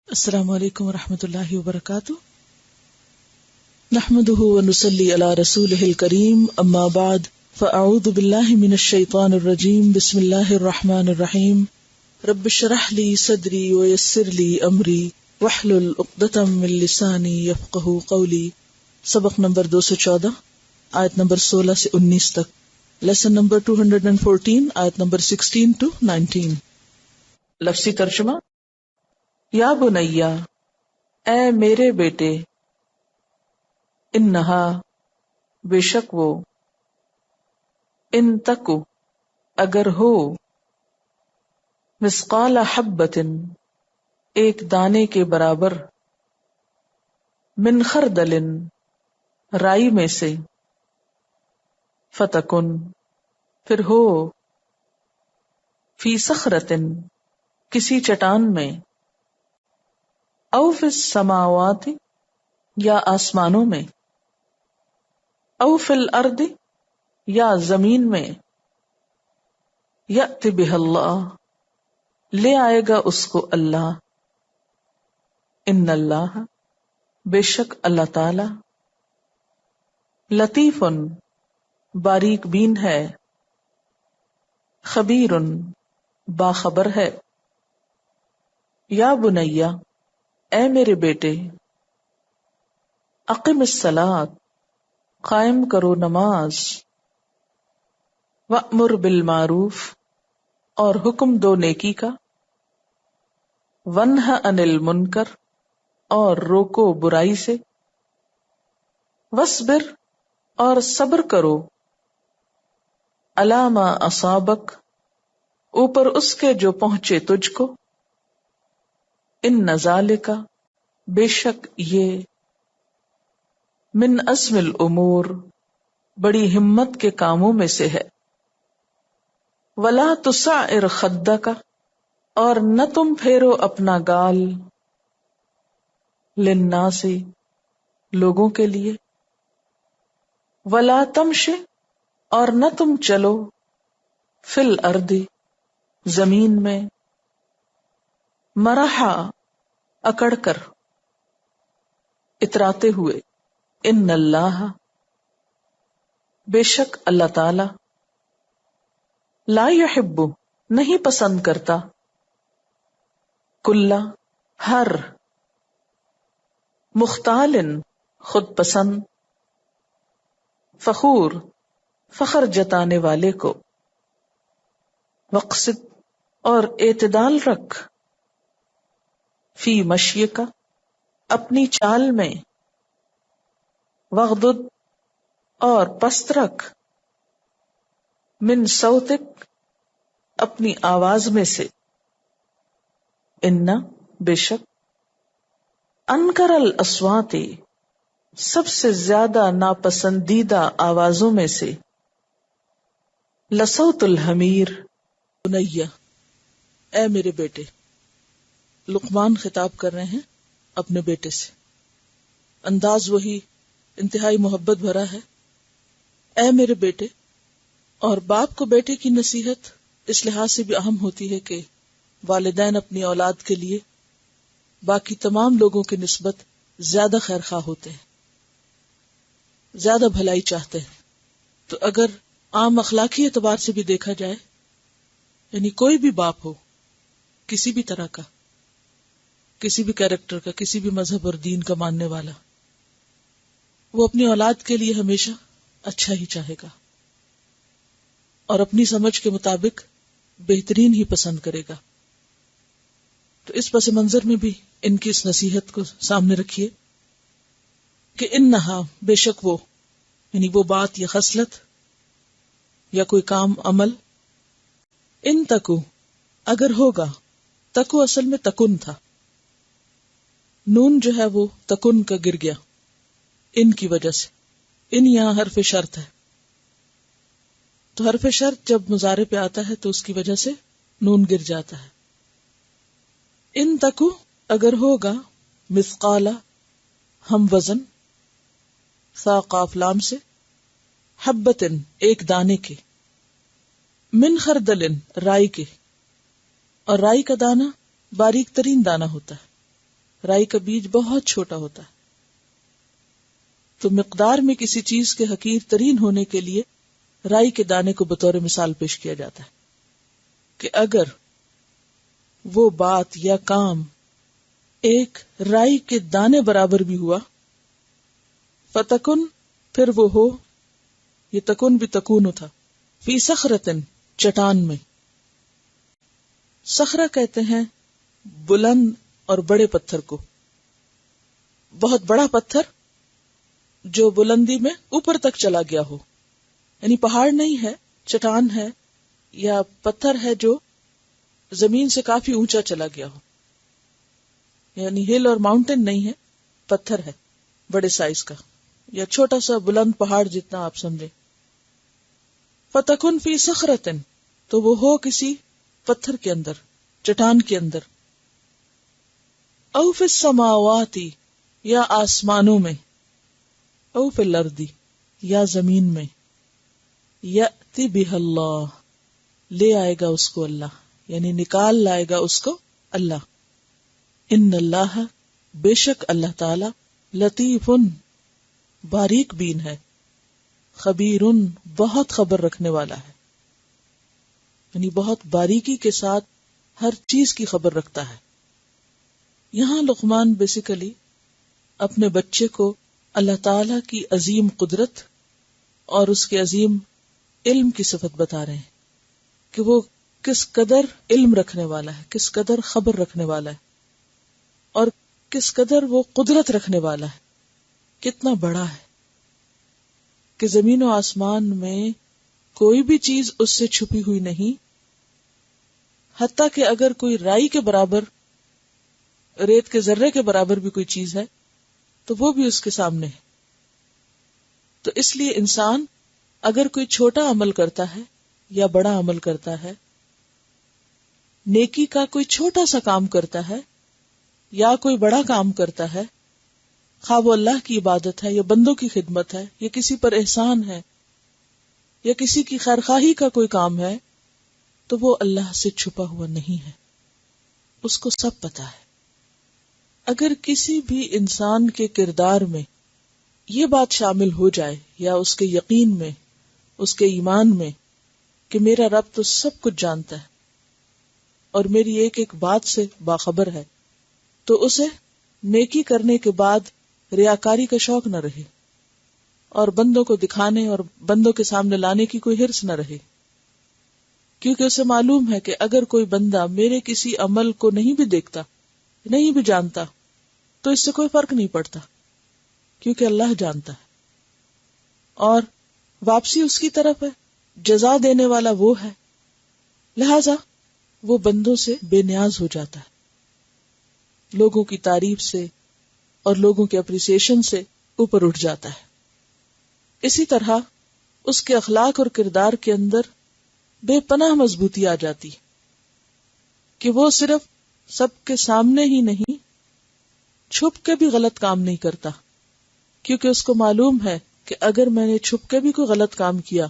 السلام علیکم ورحمۃ اللہ وبرکاتہ، نحمده ونصلی علی رسولہ الکریم، اما بعد فاعوذ باللہ من الشیطان الرجیم، بسم اللہ الرحمن الرحیم، رب اشرح لی صدری ویسر لی امری واحلل عقدۃ من لسانی یفقہوا قولی۔ سبق نمبر 214، آیت نمبر 16 سے 19 تک، لیسن نمبر 214، آیت نمبر 16 to 19۔ لفظی ترجمہ: یا بنیا، اے میرے بیٹے، انہا، بے شک وہ، ان تکو، اگر ہو، مثقال حبۃ، ایک دانے کے برابر، من خردل، رائی میں سے، فتکن، پھر ہو، فی صخرۃ، کسی چٹان میں، او فی السماوات، یا آسمانوں میں، او فی الارض، یا زمین میں، یأت بہ اللہ، لے آئے گا اس کو اللہ، ان اللہ، بے شک اللہ تعالی، لطیف، باریک بین ہے، خبیر، باخبر ہے۔ یا بنیا، اے میرے بیٹے، اقم الصلاۃ، قائم کرو نماز، وأمر بالمعروف، اور حکم دو نیکی کا، ونہ عن المنکر، اور روکو برائی سے، واصبر، اور صبر کرو، علی ما اصابک، اوپر اس کے جو پہنچے تجھ کو، ان ذالک، بے شک یہ، من عزم الامور، بڑی ہمت کے کاموں میں سے ہے۔ ولا تصعر خدک، اور نہ تم پھیرو اپنا گال، للناس، لوگوں کے لیے، ولا تمش، اور نہ تم چلو، فی الارض، زمین میں، مرحا، اکڑ کر، اتراتے ہوئے، ان اللہ، بے شک اللہ تعالی، لا یحب، نہیں پسند کرتا، کل، ہر، مختال، خود پسند، فخور، فخر جتانے والے کو، وقصد، اور اعتدال رکھ، فی مشیک، اپنی چال میں، وغضض، اور پست رکھ، من صوتک، اپنی آواز میں سے، ان، بے شک، انکر الاصوات، سب سے زیادہ ناپسندیدہ آوازوں میں سے، لصوت الحمیر، بنیا، اے میرے بیٹے، لقمان خطاب کر رہے ہیں اپنے بیٹے سے، انداز وہی انتہائی محبت بھرا ہے۔ اے میرے بیٹے، اور باپ کو بیٹے کی نصیحت اس لحاظ سے بھی اہم ہوتی ہے کہ والدین اپنی اولاد کے لیے باقی تمام لوگوں کی نسبت زیادہ خیر خواہ ہوتے ہیں، زیادہ بھلائی چاہتے ہیں۔ تو اگر عام اخلاقی اعتبار سے بھی دیکھا جائے، یعنی کوئی بھی باپ ہو، کسی بھی طرح کا، کسی بھی کیریکٹر کا، کسی بھی مذہب اور دین کا ماننے والا، وہ اپنی اولاد کے لیے ہمیشہ اچھا ہی چاہے گا اور اپنی سمجھ کے مطابق بہترین ہی پسند کرے گا۔ تو اس پس منظر میں بھی ان کی اس نصیحت کو سامنے رکھیے کہ انہا، بے شک وہ، یعنی وہ بات یا خصلت یا کوئی کام عمل، ان تکو، اگر ہوگا، تکو اصل میں تکن تھا، نون جو ہے وہ تکن کا گر گیا ان کی وجہ سے، ان یہاں حرف شرط ہے، تو حرف شرط جب مضارع پہ آتا ہے تو اس کی وجہ سے نون گر جاتا ہے۔ ان تکو، اگر ہوگا، مثقالا، ہم وزن، سا قاف لام سے، حبتن، ایک دانے کے، من خردلن، رائی کے، اور رائی کا دانہ باریک ترین دانہ ہوتا ہے، رائی کا بیج بہت چھوٹا ہوتا ہے. تو مقدار میں کسی چیز کے حقیر ترین ہونے کے لیے رائی کے دانے کو بطور مثال پیش کیا جاتا ہے کہ اگر وہ بات یا کام ایک رائی کے دانے برابر بھی ہوا، فتکن، پھر وہ ہو، یہ تکن بھی تکون تھا، فی صخرتن، چٹان میں. صخرہ کہتے ہیں بلند اور بڑے پتھر کو. بہت بڑا پتھر جو بلندی میں اوپر تک چلا گیا ہو، یعنی پہاڑ نہیں ہے، چٹان ہے یا پتھر ہے جو زمین سے کافی اونچا چلا گیا ہو، یعنی ہل اور ماؤنٹین نہیں ہے، پتھر ہے بڑے سائز کا یا چھوٹا سا بلند پہاڑ جتنا آپ سمجھے. فتکن فی صخرتن، تو وہ ہو کسی پتھر کے اندر، چٹان کے اندر. او فی السماوات، یا آسمانوں میں، او فی الارض، یا زمین میں. یأتی بہ اللہ، لے آئے گا اس کو اللہ، یعنی نکال لائے گا اس کو اللہ. ان اللہ، بے شک اللہ تعالی، لطیف، باریک بین ہے، خبیر، بہت خبر رکھنے والا ہے، یعنی بہت باریکی کے ساتھ ہر چیز کی خبر رکھتا ہے. یہاں لقمان بیسیکلی اپنے بچے کو اللہ تعالی کی عظیم قدرت اور اس کے عظیم علم کی صفت بتا رہے ہیں کہ وہ کس قدر علم رکھنے والا ہے، کس قدر خبر رکھنے والا ہے، اور کس قدر وہ قدرت رکھنے والا ہے، کتنا بڑا ہے کہ زمین و آسمان میں کوئی بھی چیز اس سے چھپی ہوئی نہیں. حتیٰ کہ اگر کوئی رائی کے برابر، ریت کے ذرے کے برابر بھی کوئی چیز ہے تو وہ بھی اس کے سامنے ہے. تو اس لیے انسان اگر کوئی چھوٹا عمل کرتا ہے یا بڑا عمل کرتا ہے، نیکی کا کوئی چھوٹا سا کام کرتا ہے یا کوئی بڑا کام کرتا ہے، خواہ وہ اللہ کی عبادت ہے یا بندوں کی خدمت ہے یا کسی پر احسان ہے یا کسی کی خیرخواہی کا کوئی کام ہے، تو وہ اللہ سے چھپا ہوا نہیں ہے، اس کو سب پتا ہے. اگر کسی بھی انسان کے کردار میں یہ بات شامل ہو جائے یا اس کے یقین میں، اس کے ایمان میں کہ میرا رب تو سب کچھ جانتا ہے اور میری ایک ایک بات سے باخبر ہے، تو اسے نیکی کرنے کے بعد ریاکاری کا شوق نہ رہے اور بندوں کو دکھانے اور بندوں کے سامنے لانے کی کوئی حرص نہ رہے، کیونکہ اسے معلوم ہے کہ اگر کوئی بندہ میرے کسی عمل کو نہیں بھی دیکھتا، نہیں بھی جانتا، تو اس سے کوئی فرق نہیں پڑتا، کیونکہ اللہ جانتا ہے اور واپسی اس کی طرف ہے، جزا دینے والا وہ ہے، لہذا وہ بندوں سے بے نیاز ہو جاتا ہے، لوگوں کی تعریف سے اور لوگوں کے اپریسیشن سے اوپر اٹھ جاتا ہے. اسی طرح اس کے اخلاق اور کردار کے اندر بے پناہ مضبوطی آ جاتی کہ وہ صرف سب کے سامنے ہی نہیں، چھپ کے بھی غلط کام نہیں کرتا، کیونکہ اس کو معلوم ہے کہ اگر میں نے چھپ کے بھی کوئی غلط کام کیا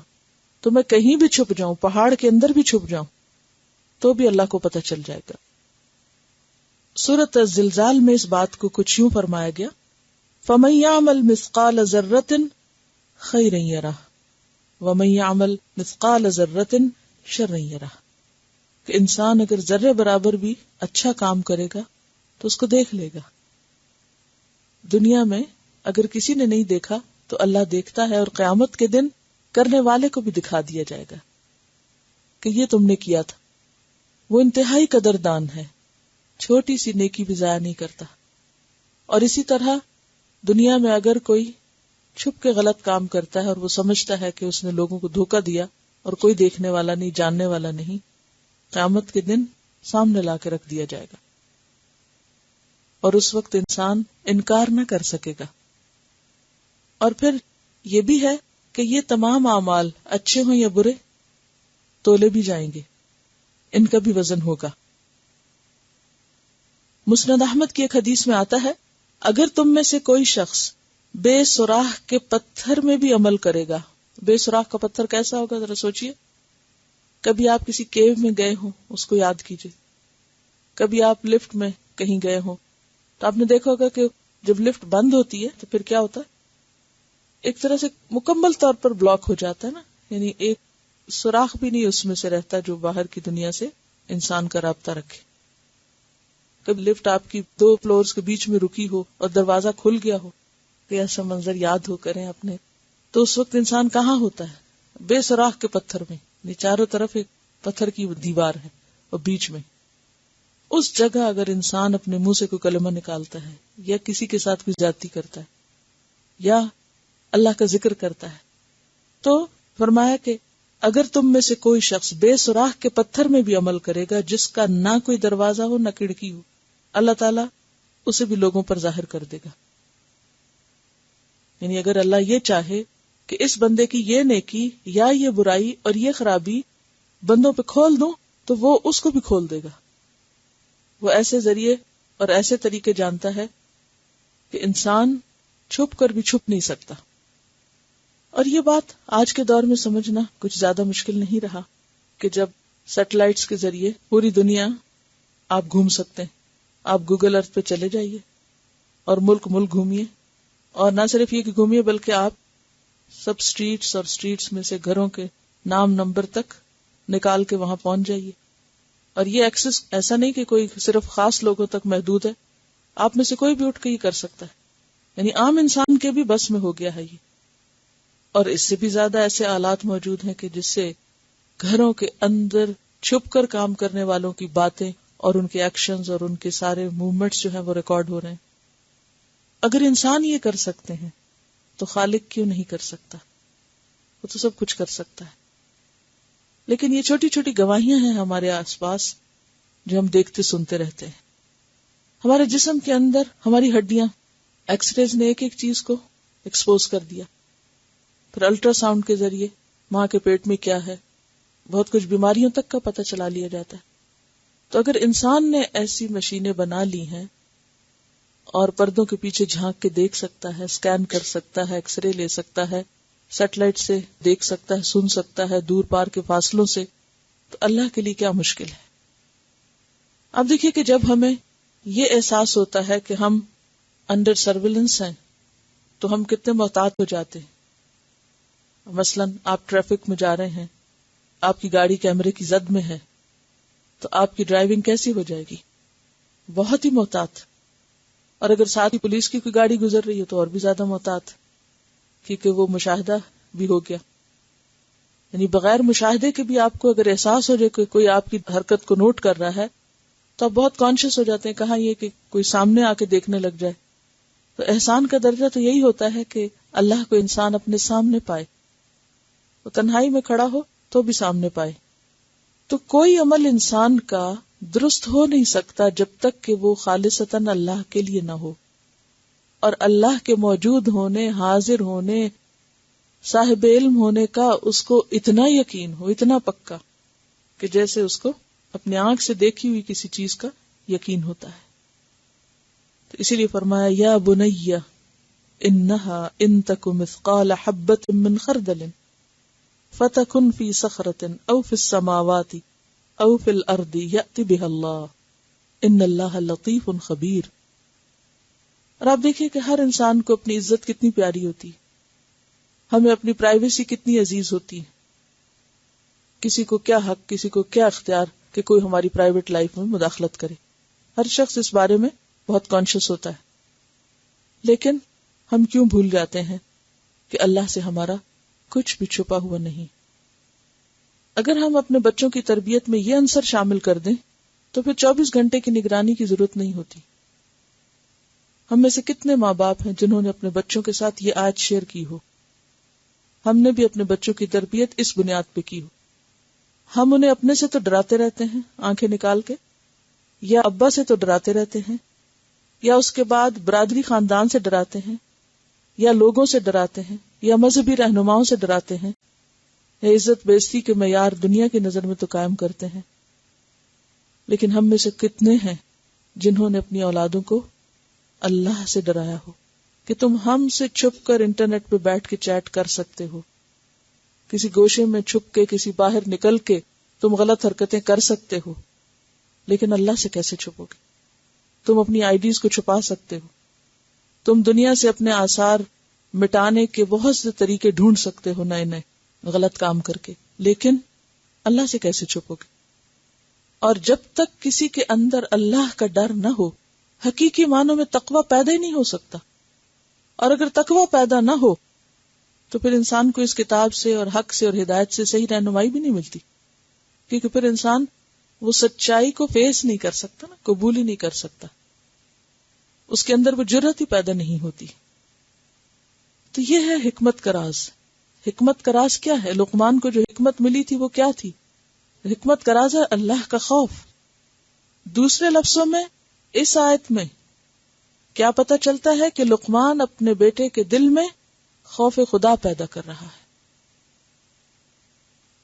تو میں کہیں بھی چھپ جاؤں، پہاڑ کے اندر بھی چھپ جاؤں، تو بھی اللہ کو پتہ چل جائے گا. سورۃ الزلزال میں اس بات کو کچھ یوں فرمایا گیا، فَمَن يَعْمَلْ مِثْقَالَ ذَرَّةٍ خَيْرًا يَرَهُ وَمَن يَعْمَلْ مِثْقَالَ ذَرَّةٍ شَرًّا يَرَهُ، کہ انسان اگر ذرے برابر بھی اچھا کام کرے گا تو اس کو دیکھ لے گا. دنیا میں اگر کسی نے نہیں دیکھا تو اللہ دیکھتا ہے، اور قیامت کے دن کرنے والے کو بھی دکھا دیا جائے گا کہ یہ تم نے کیا تھا. وہ انتہائی قدردان ہے، چھوٹی سی نیکی بھی ضائع نہیں کرتا. اور اسی طرح دنیا میں اگر کوئی چھپ کے غلط کام کرتا ہے اور وہ سمجھتا ہے کہ اس نے لوگوں کو دھوکہ دیا اور کوئی دیکھنے والا نہیں، جاننے والا نہیں، قیامت کے دن سامنے لا کے رکھ دیا جائے گا اور اس وقت انسان انکار نہ کر سکے گا. اور پھر یہ بھی ہے کہ یہ تمام اعمال اچھے ہوں یا برے تولے بھی جائیں گے، ان کا بھی وزن ہوگا. مسند احمد کی ایک حدیث میں آتا ہے، اگر تم میں سے کوئی شخص بے سوراخ کے پتھر میں بھی عمل کرے گا. بے سوراخ کا پتھر کیسا ہوگا ذرا سوچئے. کبھی آپ کسی کیو میں گئے ہوں، اس کو یاد کیجئے. کبھی آپ لفٹ میں کہیں گئے ہوں تو آپ نے دیکھا ہوگا کہ جب لفٹ بند ہوتی ہے تو پھر کیا ہوتا ہے، ایک طرح سے مکمل طور پر بلاک ہو جاتا ہے نا، یعنی ایک سوراخ بھی نہیں اس میں سے رہتا جو باہر کی دنیا سے انسان کا رابطہ رکھے. کبھی لفٹ آپ کی 2 فلورز کے بیچ میں رکی ہو اور دروازہ کھل گیا ہو، کہ ایسا منظر یاد ہو کریں اپنے، تو اس وقت انسان کہاں ہوتا ہے؟ بے سوراخ کے پتھر میں، چاروں طرف ایک پتھر کی دیوار ہے اور بیچ میں. اس جگہ اگر انسان اپنے منہ سے کوئی کلمہ نکالتا ہے یا کسی کے ساتھ کوئی زیادتی کرتا ہے یا اللہ کا ذکر کرتا ہے، تو فرمایا کہ اگر تم میں سے کوئی شخص بے سوراخ کے پتھر میں بھی عمل کرے گا جس کا نہ کوئی دروازہ ہو نہ کھڑکی ہو، اللہ تعالیٰ اسے بھی لوگوں پر ظاہر کر دے گا. یعنی اگر اللہ یہ چاہے کہ اس بندے کی یہ نیکی یا یہ برائی اور یہ خرابی بندوں پہ کھول دوں تو وہ اس کو بھی کھول دے گا. وہ ایسے ذریعے اور ایسے طریقے جانتا ہے کہ انسان چھپ کر بھی چھپ نہیں سکتا. اور یہ بات آج کے دور میں سمجھنا کچھ زیادہ مشکل نہیں رہا کہ جب سیٹلائٹس کے ذریعے پوری دنیا آپ گھوم سکتے ہیں. آپ گوگل ارتھ پہ چلے جائیے اور ملک گھومیے، اور نہ صرف یہ کہ گھومیے بلکہ آپ سب سٹریٹس اور سٹریٹس میں سے گھروں کے نام نمبر تک نکال کے وہاں پہنچ جائیے. اور یہ ایکسس ایسا نہیں کہ کوئی صرف خاص لوگوں تک محدود ہے، آپ میں سے کوئی بھی اٹھ کے یہ کر سکتا ہے. یعنی عام انسان کے بھی بس میں ہو گیا ہے یہ. اور اس سے بھی زیادہ ایسے آلات موجود ہیں کہ جس سے گھروں کے اندر چھپ کر کام کرنے والوں کی باتیں اور ان کے ایکشنز اور ان کے سارے موومنٹس جو ہیں وہ ریکارڈ ہو رہے ہیں. اگر انسان یہ کر سکتے ہیں تو خالق کیوں نہیں کر سکتا؟ وہ تو سب کچھ کر سکتا ہے. لیکن یہ چھوٹی چھوٹی گواہیاں ہیں ہمارے آس پاس جو ہم دیکھتے سنتے رہتے ہیں. ہمارے جسم کے اندر ہماری ہڈیاں، ایکس ریز نے ایک ایک چیز کو ایکسپوز کر دیا. پھر الٹرا ساؤنڈ کے ذریعے ماں کے پیٹ میں کیا ہے، بہت کچھ بیماریوں تک کا پتہ چلا لیا جاتا ہے. تو اگر انسان نے ایسی مشینیں بنا لی ہیں اور پردوں کے پیچھے جھانک کے دیکھ سکتا ہے، اسکین کر سکتا ہے، ایکس رے لے سکتا ہے، سیٹلائٹ سے دیکھ سکتا ہے، سن سکتا ہے دور پار کے فاصلوں سے، تو اللہ کے لیے کیا مشکل ہے؟ اب دیکھیے کہ جب ہمیں یہ احساس ہوتا ہے کہ ہم انڈر سرویلنس ہیں تو ہم کتنے محتاط ہو جاتے ہیں. مثلاً آپ ٹریفک میں جا رہے ہیں، آپ کی گاڑی کیمرے کی زد میں ہے، تو آپ کی ڈرائیونگ کیسی ہو جائے گی؟ بہت ہی محتاط. اور اگر ساتھ ہی پولیس کی کوئی گاڑی گزر رہی ہے تو اور بھی زیادہ محتاط، کیونکہ وہ مشاہدہ بھی ہو گیا. یعنی بغیر مشاہدے کے بھی آپ کو اگر احساس ہو جائے کہ کوئی آپ کی حرکت کو نوٹ کر رہا ہے تو آپ بہت کانشیس ہو جاتے ہیں. کہاں یہ کہ کوئی سامنے آ کے دیکھنے لگ جائے. تو احسان کا درجہ تو یہی ہوتا ہے کہ اللہ کو انسان اپنے سامنے پائے، وہ تنہائی میں کھڑا ہو تو بھی سامنے پائے. تو کوئی عمل انسان کا درست ہو نہیں سکتا جب تک کہ وہ خالصتاً اللہ کے لیے نہ ہو، اور اللہ کے موجود ہونے، حاضر ہونے، صاحب علم ہونے کا اس کو اتنا یقین ہو، اتنا پکا کہ جیسے اس کو اپنے آنکھ سے دیکھی ہوئی کسی چیز کا یقین ہوتا ہے. تو اسی لیے فرمایا یا بنی انہا ان تک مثقال حبۃ من خردل فتکن فی صخرۃ او فی السماوات او فی الارض یأتی بها اللہ ان اللہ لطیف خبیر. اور آپ دیکھیے کہ ہر انسان کو اپنی عزت کتنی پیاری ہوتی ہے، ہمیں اپنی پرائیویسی کتنی عزیز ہوتی ہے. کسی کو کیا حق، کسی کو کیا اختیار کہ کوئی ہماری پرائیویٹ لائف میں مداخلت کرے. ہر شخص اس بارے میں بہت کانشیس ہوتا ہے. لیکن ہم کیوں بھول جاتے ہیں کہ اللہ سے ہمارا کچھ بھی چھپا ہوا نہیں. اگر ہم اپنے بچوں کی تربیت میں یہ عنصر شامل کر دیں تو پھر 24 گھنٹے کی نگرانی کی ضرورت نہیں ہوتی. ہم میں سے کتنے ماں باپ ہیں جنہوں نے اپنے بچوں کے ساتھ یہ آیت شیئر کی ہو، ہم نے بھی اپنے بچوں کی تربیت اس بنیاد پہ کی ہو. ہم انہیں اپنے سے تو ڈراتے رہتے ہیں آنکھیں نکال کے، یا ابا سے تو ڈراتے رہتے ہیں، یا اس کے بعد برادری خاندان سے ڈراتے ہیں، یا لوگوں سے ڈراتے ہیں، یا مذہبی رہنماؤں سے ڈراتے ہیں، یا عزت بیزتی کے معیار دنیا کی نظر میں تو قائم کرتے ہیں. لیکن ہم میں سے کتنے ہیں جنہوں نے اپنی اولادوں کو اللہ سے ڈرایا ہو کہ تم ہم سے چھپ کر انٹرنیٹ پہ بیٹھ کے چیٹ کر سکتے ہو، کسی گوشے میں چھپ کے، کسی باہر نکل کے تم غلط حرکتیں کر سکتے ہو، لیکن اللہ سے کیسے چھپو گے؟ تم اپنی آئی ڈیز کو چھپا سکتے ہو، تم دنیا سے اپنے آثار مٹانے کے بہت سے طریقے ڈھونڈ سکتے ہو نئے نئے غلط کام کر کے، لیکن اللہ سے کیسے چھپو گے؟ اور جب تک کسی کے اندر اللہ کا ڈر نہ ہو، حقیقی معنوں میں تقوی پیدا ہی نہیں ہو سکتا. اور اگر تقوی پیدا نہ ہو تو پھر انسان کو اس کتاب سے اور حق سے اور ہدایت سے صحیح رہنمائی بھی نہیں ملتی، کیونکہ پھر انسان وہ سچائی کو فیس نہیں کر سکتا نا، قبول ہی نہیں کر سکتا، اس کے اندر وہ جرأت ہی پیدا نہیں ہوتی. تو یہ ہے حکمت کا راز. حکمت کا راز کیا ہے؟ لقمان کو جو حکمت ملی تھی وہ کیا تھی؟ حکمت کا راز ہے اللہ کا خوف. دوسرے لفظوں میں اس آیت میں کیا پتہ چلتا ہے کہ لقمان اپنے بیٹے کے دل میں خوف خدا پیدا کر رہا ہے.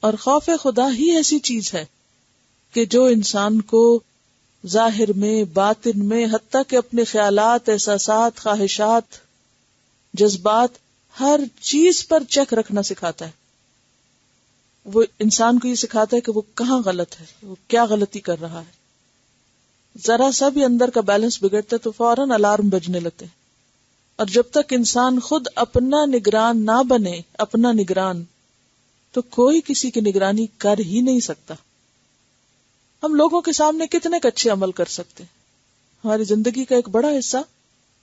اور خوف خدا ہی ایسی چیز ہے کہ جو انسان کو ظاہر میں، باطن میں، حتیٰ کہ اپنے خیالات، احساسات، خواہشات، جذبات، ہر چیز پر چیک رکھنا سکھاتا ہے. وہ انسان کو یہ سکھاتا ہے کہ وہ کہاں غلط ہے، وہ کیا غلطی کر رہا ہے. ذرا سا بھی اندر کا بیلنس بگڑتا ہے تو فوراً الارم بجنے لگتے ہیں. اور جب تک انسان خود اپنا نگران نہ بنے، اپنا نگران، تو کوئی کسی کی نگرانی کر ہی نہیں سکتا. ہم لوگوں کے سامنے کتنے اچھے عمل کر سکتے ہیں، ہماری زندگی کا ایک بڑا حصہ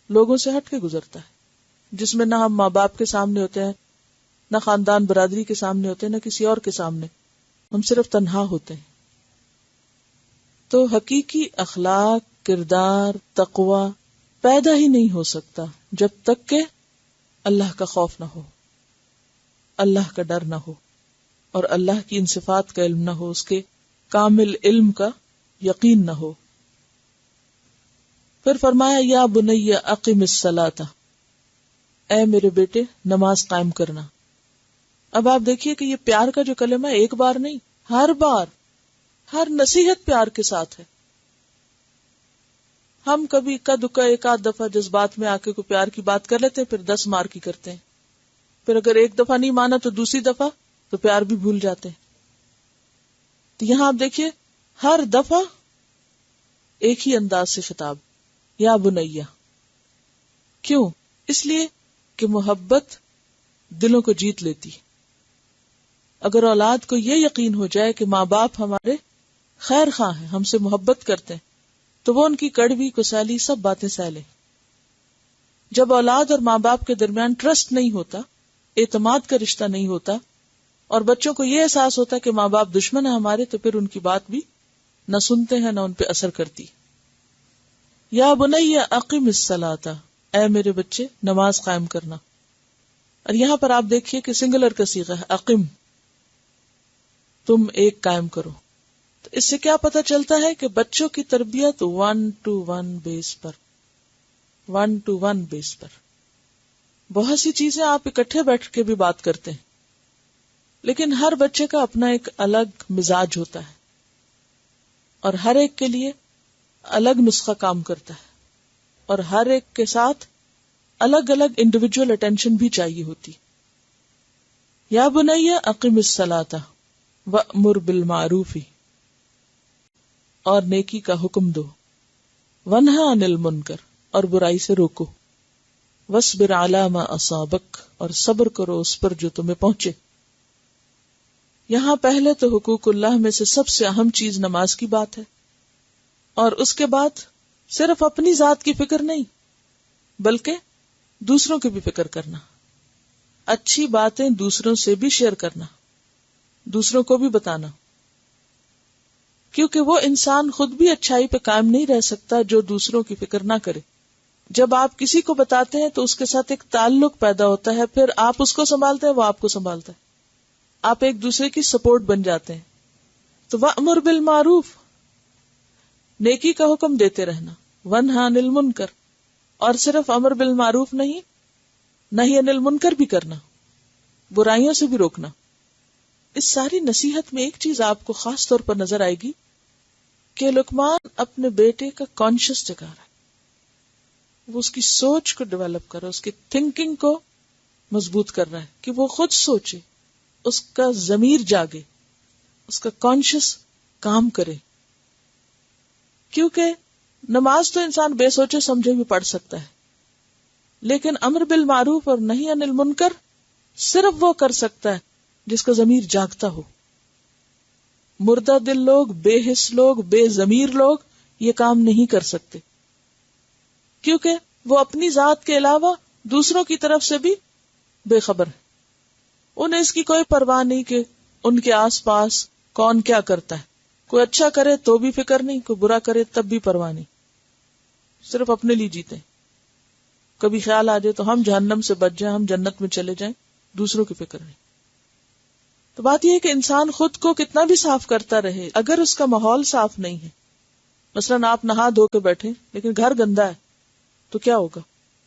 لوگوں سے ہٹ کے گزرتا ہے، جس میں نہ ہم ماں باپ کے سامنے ہوتے ہیں، نہ خاندان برادری کے سامنے ہوتے ہیں، نہ کسی اور کے سامنے، ہم صرف تنہا ہوتے ہیں. تو حقیقی اخلاق، کردار، تقوی پیدا ہی نہیں ہو سکتا جب تک کہ اللہ کا خوف نہ ہو، اللہ کا ڈر نہ ہو، اور اللہ کی ان صفات کا علم نہ ہو، اس کے کامل علم کا یقین نہ ہو. پھر فرمایا یا بنی اقم الصلاۃ، اے میرے بیٹے نماز قائم کرنا. اب آپ دیکھیے کہ یہ پیار کا جو کلمہ ہے ایک بار نہیں، ہر بار، ہر نصیحت پیار کے ساتھ ہے. ہم کبھی اکا دکا ایک آدھ دفعہ جذبات میں آ کے کوئی پیار کی بات کر لیتے ہیں، پھر 10 مار کی کرتے ہیں. پھر اگر ایک دفعہ نہیں مانا تو دوسری دفعہ تو پیار بھی بھول جاتے ہیں. تو یہاں آپ دیکھیے ہر دفعہ ایک ہی انداز سے خطاب، یا بنیا. کیوں؟ اس لیے کہ محبت دلوں کو جیت لیتی. اگر اولاد کو یہ یقین ہو جائے کہ ماں باپ ہمارے خیر خواہ ہیں، ہم سے محبت کرتے ہیں، تو وہ ان کی کڑوی کسیلی سب باتیں سہ لے. جب اولاد اور ماں باپ کے درمیان ٹرسٹ نہیں ہوتا، اعتماد کا رشتہ نہیں ہوتا، اور بچوں کو یہ احساس ہوتا کہ ماں باپ دشمن ہیں ہمارے، تو پھر ان کی بات بھی نہ سنتے ہیں، نہ ان پہ اثر کرتی. یا بنی اقم الصلاۃ، اے میرے بچے نماز قائم کرنا. اور یہاں پر آپ دیکھیے کہ سنگولر کا صیغہ ہے، اقم، تم ایک قائم کرو. تو اس سے کیا پتہ چلتا ہے کہ بچوں کی تربیت 1-to-1 بیس پر، 1-to-1 بیس پر. بہت سی چیزیں آپ اکٹھے بیٹھ کے بھی بات کرتے ہیں، لیکن ہر بچے کا اپنا ایک الگ مزاج ہوتا ہے، اور ہر ایک کے لیے الگ نسخہ کام کرتا ہے، اور ہر ایک کے ساتھ الگ الگ انڈیویجول اٹینشن بھی چاہیے ہوتی. یا بنی اقم الصلاۃ وامر بالمعروف، اور نیکی کا حکم دو، ونہی عن المنکر، اور برائی سے روکو، واصبر علی ما اصابک، اور صبر کرو اس پر جو تمہیں پہنچے. یہاں پہلے تو حقوق اللہ میں سے سب سے اہم چیز نماز کی بات ہے، اور اس کے بعد صرف اپنی ذات کی فکر نہیں بلکہ دوسروں کی بھی فکر کرنا، اچھی باتیں دوسروں سے بھی شیئر کرنا، دوسروں کو بھی بتانا، کیونکہ وہ انسان خود بھی اچھائی پہ قائم نہیں رہ سکتا جو دوسروں کی فکر نہ کرے. جب آپ کسی کو بتاتے ہیں تو اس کے ساتھ ایک تعلق پیدا ہوتا ہے، پھر آپ اس کو سنبھالتے ہیں، وہ آپ کو سنبھالتا ہے، آپ ایک دوسرے کی سپورٹ بن جاتے ہیں. تو وَأْمُرْ بِالْمَعْرُوفِ، نیکی کا حکم دیتے رہنا، وَانْهَ عَنِ الْمُنْكَرِ، اور صرف امر بالمعروف نہیں، نہی عن المنکر بھی کرنا، برائیوں سے بھی روکنا. اس ساری نصیحت میں ایک چیز آپ کو خاص طور پر نظر آئے گی کہ لقمان اپنے بیٹے کا کانشیس جگا رہا ہے، وہ اس کی سوچ کو ڈیولپ کر رہا ہے، اس کی تھنکنگ کو مضبوط کر رہا ہے کہ وہ خود سوچے، اس کا ضمیر جاگے، اس کا کانشیس کام کرے. کیونکہ نماز تو انسان بے سوچے سمجھے بھی پڑھ سکتا ہے، لیکن امر بالمعروف اور نہی عن المنکر صرف وہ کر سکتا ہے جس کا ضمیر جاگتا ہو. مردہ دل لوگ، بے حس لوگ، بے ضمیر لوگ یہ کام نہیں کر سکتے، کیونکہ وہ اپنی ذات کے علاوہ دوسروں کی طرف سے بھی بے خبر ہے. انہیں اس کی کوئی پرواہ نہیں کہ ان کے آس پاس کون کیا کرتا ہے. کوئی اچھا کرے تو بھی فکر نہیں، کوئی برا کرے تب بھی پرواہ نہیں، صرف اپنے لیے جیتے ہیں. کبھی خیال آ جائے تو ہم جہنم سے بچ جائیں، ہم جنت میں چلے جائیں، دوسروں کی فکر نہیں. تو بات یہ ہے کہ انسان خود کو کتنا بھی صاف کرتا رہے، اگر اس کا ماحول صاف نہیں ہے، مثلاً آپ نہا دھو کے بیٹھے لیکن گھر گندا ہے تو کیا ہوگا؟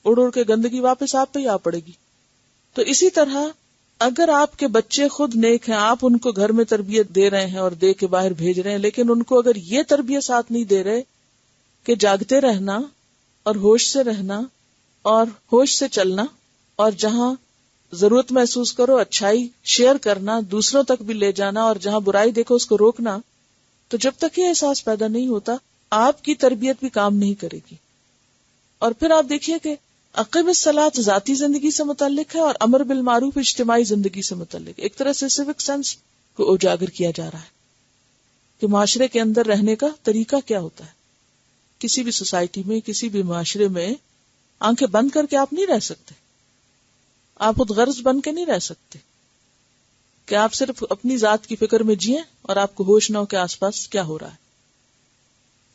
اڑ اڑ کے گندگی واپس آپ پہ ہی آ پڑے گی. تو اسی طرح اگر آپ کے بچے خود نیک ہیں، آپ ان کو گھر میں تربیت دے رہے ہیں اور دے کے باہر بھیج رہے ہیں، لیکن ان کو اگر یہ تربیت ساتھ نہیں دے رہے کہ جاگتے رہنا اور ہوش سے رہنا اور ہوش سے چلنا، اور جہاں ضرورت محسوس کرو اچھائی شیئر کرنا، دوسروں تک بھی لے جانا، اور جہاں برائی دیکھو اس کو روکنا، تو جب تک یہ احساس پیدا نہیں ہوتا آپ کی تربیت بھی کام نہیں کرے گی. اور پھر آپ دیکھیے کہ اقیم الصلاۃ ذاتی زندگی سے متعلق ہے اور امر بالمعروف اجتماعی زندگی سے متعلق. ایک طرح سے سیوک سینس کو اجاگر کیا جا رہا ہے کہ معاشرے کے اندر رہنے کا طریقہ کیا ہوتا ہے. کسی بھی سوسائٹی میں، کسی بھی معاشرے میں آنکھیں بند کر کے آپ نہیں رہ سکتے، آپ خود غرض بن کے نہیں رہ سکتے کہ آپ صرف اپنی ذات کی فکر میں جئیں اور آپ کو ہوش نہ ہو کہ آس پاس کیا ہو رہا ہے.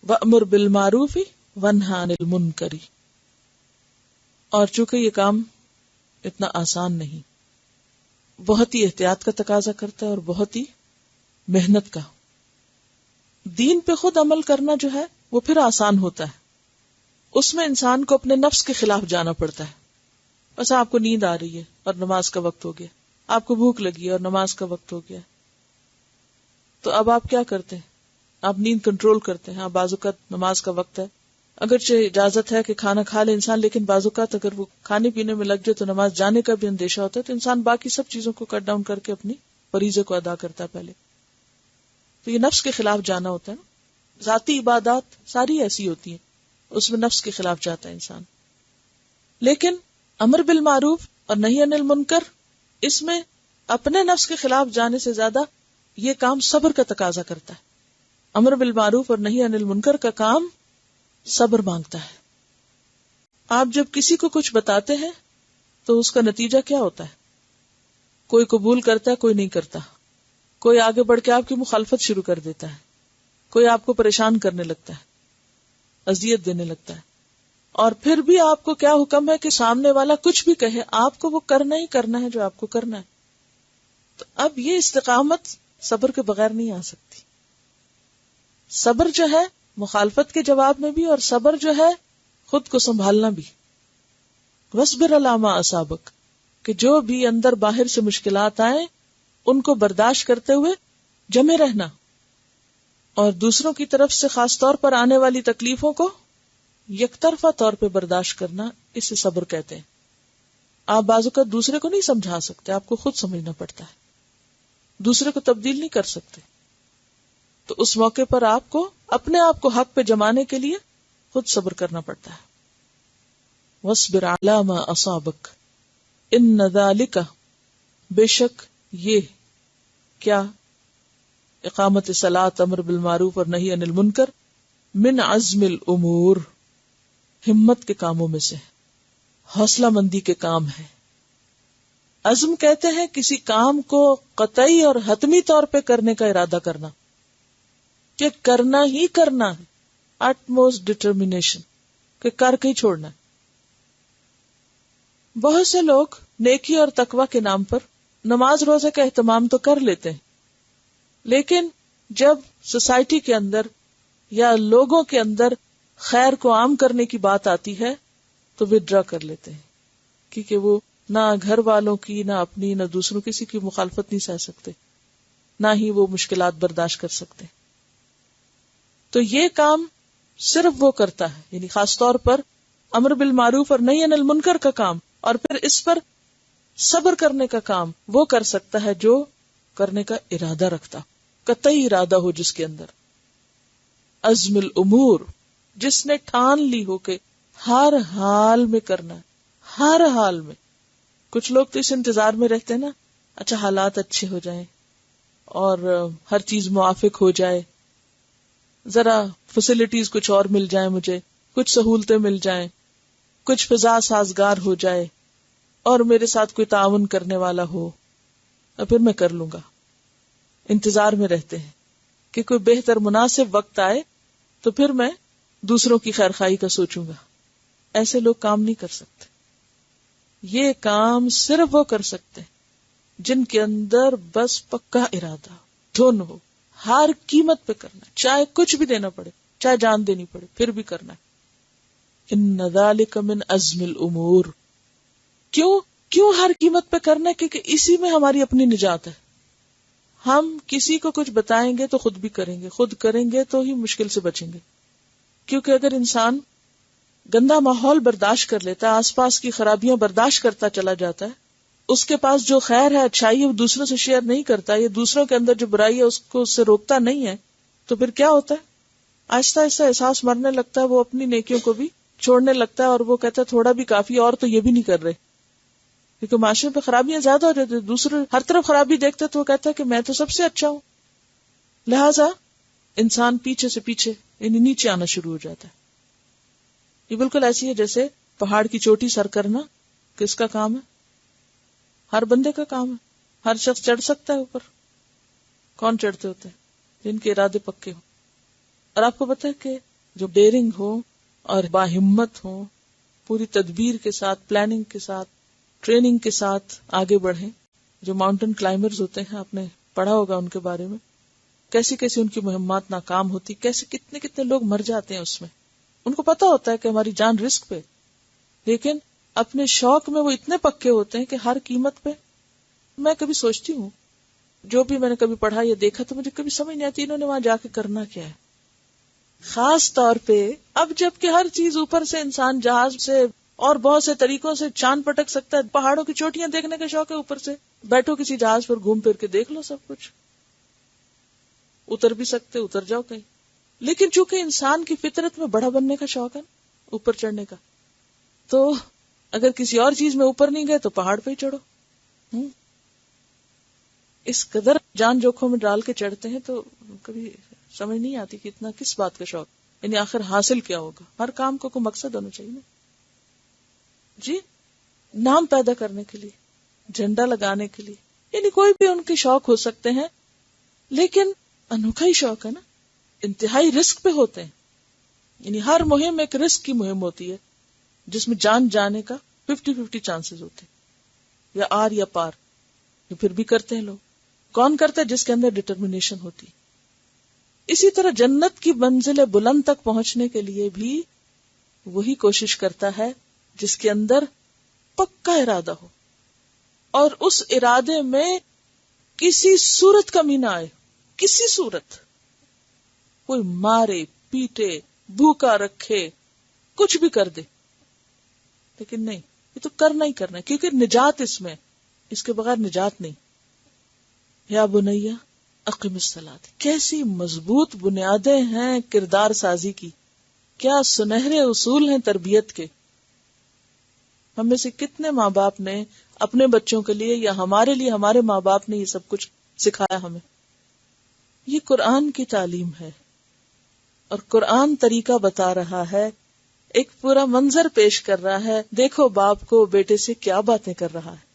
وَأْمُرْ بِالْمَعْرُوفِ وَانْهَ عَنِ الْمُنْكَرِ. اور چونکہ یہ کام اتنا آسان نہیں، بہت ہی احتیاط کا تقاضا کرتا ہے اور بہت ہی محنت کا. دین پہ خود عمل کرنا جو ہے وہ پھر آسان ہوتا ہے، اس میں انسان کو اپنے نفس کے خلاف جانا پڑتا ہے. بس آپ کو نیند آ رہی ہے اور نماز کا وقت ہو گیا، آپ کو بھوک لگی ہے اور نماز کا وقت ہو گیا، تو اب آپ کیا کرتے ہیں؟ آپ نیند کنٹرول کرتے ہیں. بعض اوقات نماز کا وقت ہے، اگرچہ اجازت ہے کہ کھانا کھا لے انسان، لیکن بعض اوقات اگر وہ کھانے پینے میں لگ جائے تو نماز جانے کا بھی اندیشہ ہوتا ہے، تو انسان باقی سب چیزوں کو کٹ ڈاؤن کر کے اپنی فریضے کو ادا کرتا ہے پہلے. تو یہ نفس کے خلاف جانا ہوتا ہے نا. ذاتی عبادات ساری ایسی ہوتی ہیں، اس میں نفس کے خلاف جاتا ہے انسان. لیکن امر بالمعروف اور نہی عن المنکر، اس میں اپنے نفس کے خلاف جانے سے زیادہ یہ کام صبر کا تقاضا کرتا ہے. امر بالمعروف اور نہی عن المنکر کا کام صبر مانگتا ہے. آپ جب کسی کو کچھ بتاتے ہیں تو اس کا نتیجہ کیا ہوتا ہے؟ کوئی قبول کرتا ہے، کوئی نہیں کرتا. کوئی آگے بڑھ کے آپ کی مخالفت شروع کر دیتا ہے، کوئی آپ کو پریشان کرنے لگتا ہے، اذیت دینے لگتا ہے. اور پھر بھی آپ کو کیا حکم ہے کہ سامنے والا کچھ بھی کہے، آپ کو وہ کرنا ہی کرنا ہے جو آپ کو کرنا ہے. تو اب یہ استقامت صبر کے بغیر نہیں آ سکتی. صبر جو ہے مخالفت کے جواب میں بھی، اور صبر جو ہے خود کو سنبھالنا بھی. وَاصْبِرْ عَلَىٰ مَا أَصَابَكَ، کہ جو بھی اندر باہر سے مشکلات آئیں ان کو برداشت کرتے ہوئے جمے رہنا، اور دوسروں کی طرف سے خاص طور پر آنے والی تکلیفوں کو یک طرفہ طور پہ برداشت کرنا، اسے صبر کہتے ہیں. آپ بعض اوقات دوسرے کو نہیں سمجھا سکتے، آپ کو خود سمجھنا پڑتا ہے. دوسرے کو تبدیل نہیں کر سکتے، تو اس موقع پر آپ کو اپنے آپ کو حق پہ جمانے کے لیے خود صبر کرنا پڑتا ہے. وَاصْبِرْ عَلَىٰ مَا أَصَابَكَ إِنَّ ذَلِكَ، بے شک یہ کیا اقامت صلاۃ، امر بالمعروف اور نہی عن المنکر، من عزم الامور، ہمت کے کاموں میں سے، حوصلہ مندی کے کام ہے. عزم کہتے ہیں کسی کام کو قطعی اور حتمی طور پہ کرنے کا ارادہ کرنا، کہ کرنا ہی کرنا ہے، utmost determination، کہ کر کے ہی چھوڑنا. بہت سے لوگ نیکی اور تقوی کے نام پر نماز روزے کا اہتمام تو کر لیتے ہیں، لیکن جب سوسائٹی کے اندر یا لوگوں کے اندر خیر کو عام کرنے کی بات آتی ہے تو withdraw کر لیتے ہیں، کیونکہ وہ نہ گھر والوں کی، نہ اپنی، نہ دوسروں کسی کی مخالفت نہیں سہ سکتے، نہ ہی وہ مشکلات برداشت کر سکتے. تو یہ کام صرف وہ کرتا ہے، یعنی خاص طور پر امر بالمعروف اور نہی عن المنکر کا کام، اور پھر اس پر صبر کرنے کا کام وہ کر سکتا ہے جو کرنے کا ارادہ رکھتا، قطعی ارادہ ہو جس کے اندر. عزم الامور جس نے ٹھان لی ہو کہ ہر حال میں کرنا ہے، ہر حال میں. کچھ لوگ تو اس انتظار میں رہتے ہیں نا، اچھا حالات اچھے ہو جائیں اور ہر چیز موافق ہو جائے، ذرا فیسلٹیز کچھ اور مل جائیں، مجھے کچھ سہولتیں مل جائیں، کچھ فضا سازگار ہو جائے اور میرے ساتھ کوئی تعاون کرنے والا ہو اور پھر میں کر لوں گا. انتظار میں رہتے ہیں کہ کوئی بہتر مناسب وقت آئے تو پھر میں دوسروں کی خیرخواہی کا سوچوں گا. ایسے لوگ کام نہیں کر سکتے. یہ کام صرف وہ کر سکتے ہیں جن کے اندر بس پکا ارادہ دھن ہو، ہر قیمت پہ کرنا، چاہے کچھ بھی دینا پڑے، چاہے جان دینی پڑے، پھر بھی کرنا ہے. ان ذالک من عزم الامور. کیوں ہر قیمت پہ کرنا ہے؟ کیونکہ اسی میں ہماری اپنی نجات ہے. ہم کسی کو کچھ بتائیں گے تو خود بھی کریں گے، خود کریں گے تو ہی مشکل سے بچیں گے. کیونکہ اگر انسان گندا ماحول برداشت کر لیتا ہے، آس پاس کی خرابیاں برداشت کرتا چلا جاتا ہے، اس کے پاس جو خیر ہے، اچھائی ہے، وہ دوسروں سے شیئر نہیں کرتا، یا دوسروں کے اندر جو برائی ہے اس کو اس سے روکتا نہیں ہے، تو پھر کیا ہوتا ہے؟ آہستہ آہستہ احساس مرنے لگتا ہے، وہ اپنی نیکیوں کو بھی چھوڑنے لگتا ہے اور وہ کہتا ہے تھوڑا بھی کافی، اور تو یہ بھی نہیں کر رہے. کیونکہ معاشرے پہ خرابیاں زیادہ ہو جاتی، دوسرے ہر طرف خرابی دیکھتے تو وہ کہتا ہے کہ میں تو سب سے اچھا ہوں. لہذا انسان پیچھے سے پیچھے یعنی نیچے آنا شروع ہو جاتا ہے. یہ بالکل ایسی ہے جیسے پہاڑ کی چوٹی سر کرنا کس کا کام ہے؟ ہر بندے کا کام ہے. ہر شخص چڑھ سکتا ہے اوپر. کون چڑھتے ہوتے ہیں؟ جن کے ارادے پکے ہو. اور آپ کو پتا ہے کہ جو ڈیرنگ ہو اور باہمت ہو، پوری تدبیر کے ساتھ، پلاننگ کے ساتھ، ٹریننگ کے ساتھ آگے بڑھیں، جو ماؤنٹین کلائمبرز ہوتے ہیں، آپ نے پڑھا ہوگا ان کے بارے میں، کیسی کیسی ان کی مہمات ناکام ہوتی، کیسے کتنے لوگ مر جاتے ہیں اس میں. ان کو پتا ہوتا ہے کہ ہماری جان رسک پہ، لیکن اپنے شوق میں وہ اتنے پکے ہوتے ہیں کہ ہر قیمت پہ. میں کبھی سوچتی ہوں، جو بھی میں نے کبھی پڑھا یا دیکھا تو مجھے کبھی سمجھ نہیں آتی انہوں نے وہاں جا کے کرنا کیا ہے. خاص طور پہ اب جب کہ ہر چیز اوپر سے، انسان جہاز سے اور بہت سے طریقوں سے چاند پٹک سکتا ہے، پہاڑوں کی چوٹیاں دیکھنے کا شوق ہے، اوپر سے بیٹھو کسی جہاز پر، گھوم پھر کے دیکھ لو سب کچھ. اتر بھی سکتے، اتر جاؤ کہیں. لیکن چونکہ انسان کی فطرت میں بڑا بننے کا شوق ہے، اوپر چڑھنے کا، تو اگر کسی اور چیز میں اوپر نہیں گئے تو پہاڑ پہ ہی چڑھو. اس قدر جان جوکھوں میں ڈال کے چڑھتے ہیں تو کبھی سمجھ نہیں آتی کہ اتنا کس بات کا شوق، یعنی آخر حاصل کیا ہوگا. ہر کام کو کوئی مقصد ہونا چاہیے نا جی. نام پیدا کرنے کے لیے، جھنڈا لگانے کے لیے، یعنی کوئی بھی ان کے شوق ہو سکتے ہیں، لیکن انوکھا ہی شوق ہے نا. انتہائی رسک پہ ہوتے ہیں، یعنی ہر مہم ایک رسک کی مہم ہوتی ہے جس میں جان جانے کا 50-50 چانسز ہوتے ہیں، یا آر یا پار. یہ پھر بھی کرتے ہیں لوگ. کون کرتا ہے؟ جس کے اندر ڈٹرمنیشن ہوتی. اسی طرح جنت کی منزل بلند تک پہنچنے کے لیے بھی وہی کوشش کرتا ہے جس کے اندر پکا ارادہ ہو اور اس ارادے میں کسی صورت کمی نہ آئے. کسی صورت، کوئی مارے پیٹے بھوکا رکھے کچھ بھی کر دے، لیکن نہیں، یہ تو کرنا ہی کرنا ہے، کیونکہ نجات اس میں، اس کے بغیر نجات نہیں. یا بنیا اقم الصلاۃ. کیسی مضبوط بنیادیں ہیں کردار سازی کی، کیا سنہرے اصول ہیں تربیت کے. ہم میں سے کتنے ماں باپ نے اپنے بچوں کے لیے یا ہمارے لیے، ہمارے ماں باپ نے یہ سب کچھ سکھایا ہمیں. یہ قرآن کی تعلیم ہے اور قرآن طریقہ بتا رہا ہے، ایک پورا منظر پیش کر رہا ہے. دیکھو باپ کو بیٹے سے کیا باتیں کر رہا ہے.